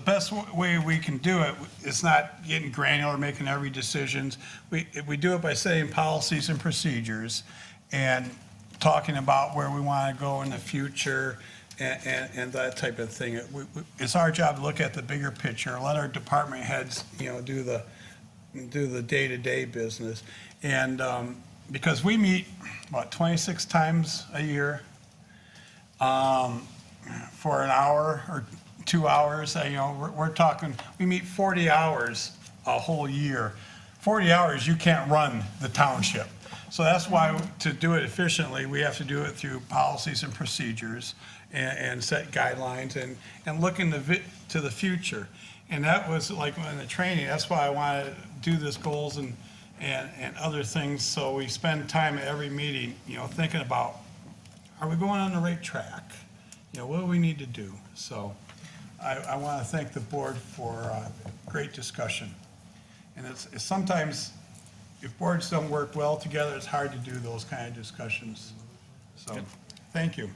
best way we can do it is not getting granular, making every decisions. We do it by setting policies and procedures and talking about where we want to go in the future and that type of thing. It's our job to look at the bigger picture, let our department heads, do the day-to-day business. And because we meet, 26 times a year for an hour or 2 hours. We're talking, we meet 40 hours a whole year. 40 hours, you can't run the township. So that's why, to do it efficiently, we have to do it through policies and procedures and set guidelines and look to the future. And that was like in the training, that's why I wanted to do this goals and other things, so we spend time at every meeting, thinking about, are we going on the right track? What do we need to do? So I want to thank the board for great discussion. And it's sometimes, if boards don't work well together, it's hard to do those kind of discussions. So, thank you.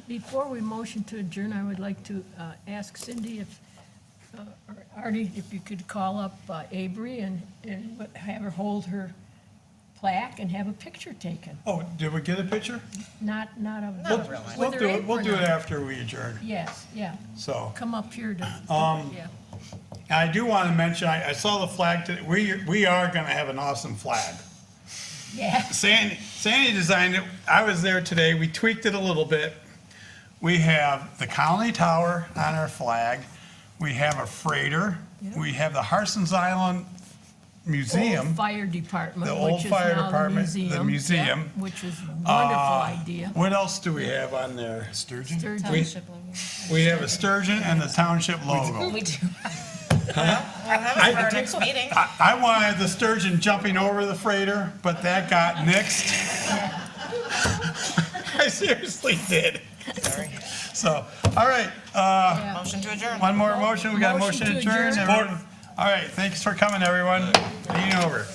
Before we motion to adjourn, I would like to ask Cindy or Artie, if you could call up Avery and have her hold her plaque and have a picture taken. Oh, did we get a picture? Not of. We'll do it. We'll do it after we adjourn. Yes, yeah. So, Come up here to, yeah. I do want to mention, I saw the flag today. We are going to have an awesome flag. Yeah. Sandy designed it. I was there today. We tweaked it a little bit. We have the Colony Tower on our flag. We have a freighter. Yeah. We have the Harson's Island museum. Old fire department, The old which is fire now department, the museum. Yeah, which is a wonderful idea. What else do we have on there? Sturgeon? Sturgeon. We have a sturgeon and the township logo. We do. Well, that was for our next meeting. I wanted the sturgeon jumping over the freighter, but that got nixed. I seriously did. Sorry. So, all right, Motion to adjourn. one more motion. We got a motion to adjourn. Motion to adjourn. Everyone- All right, thanks for coming, everyone. Meeting over.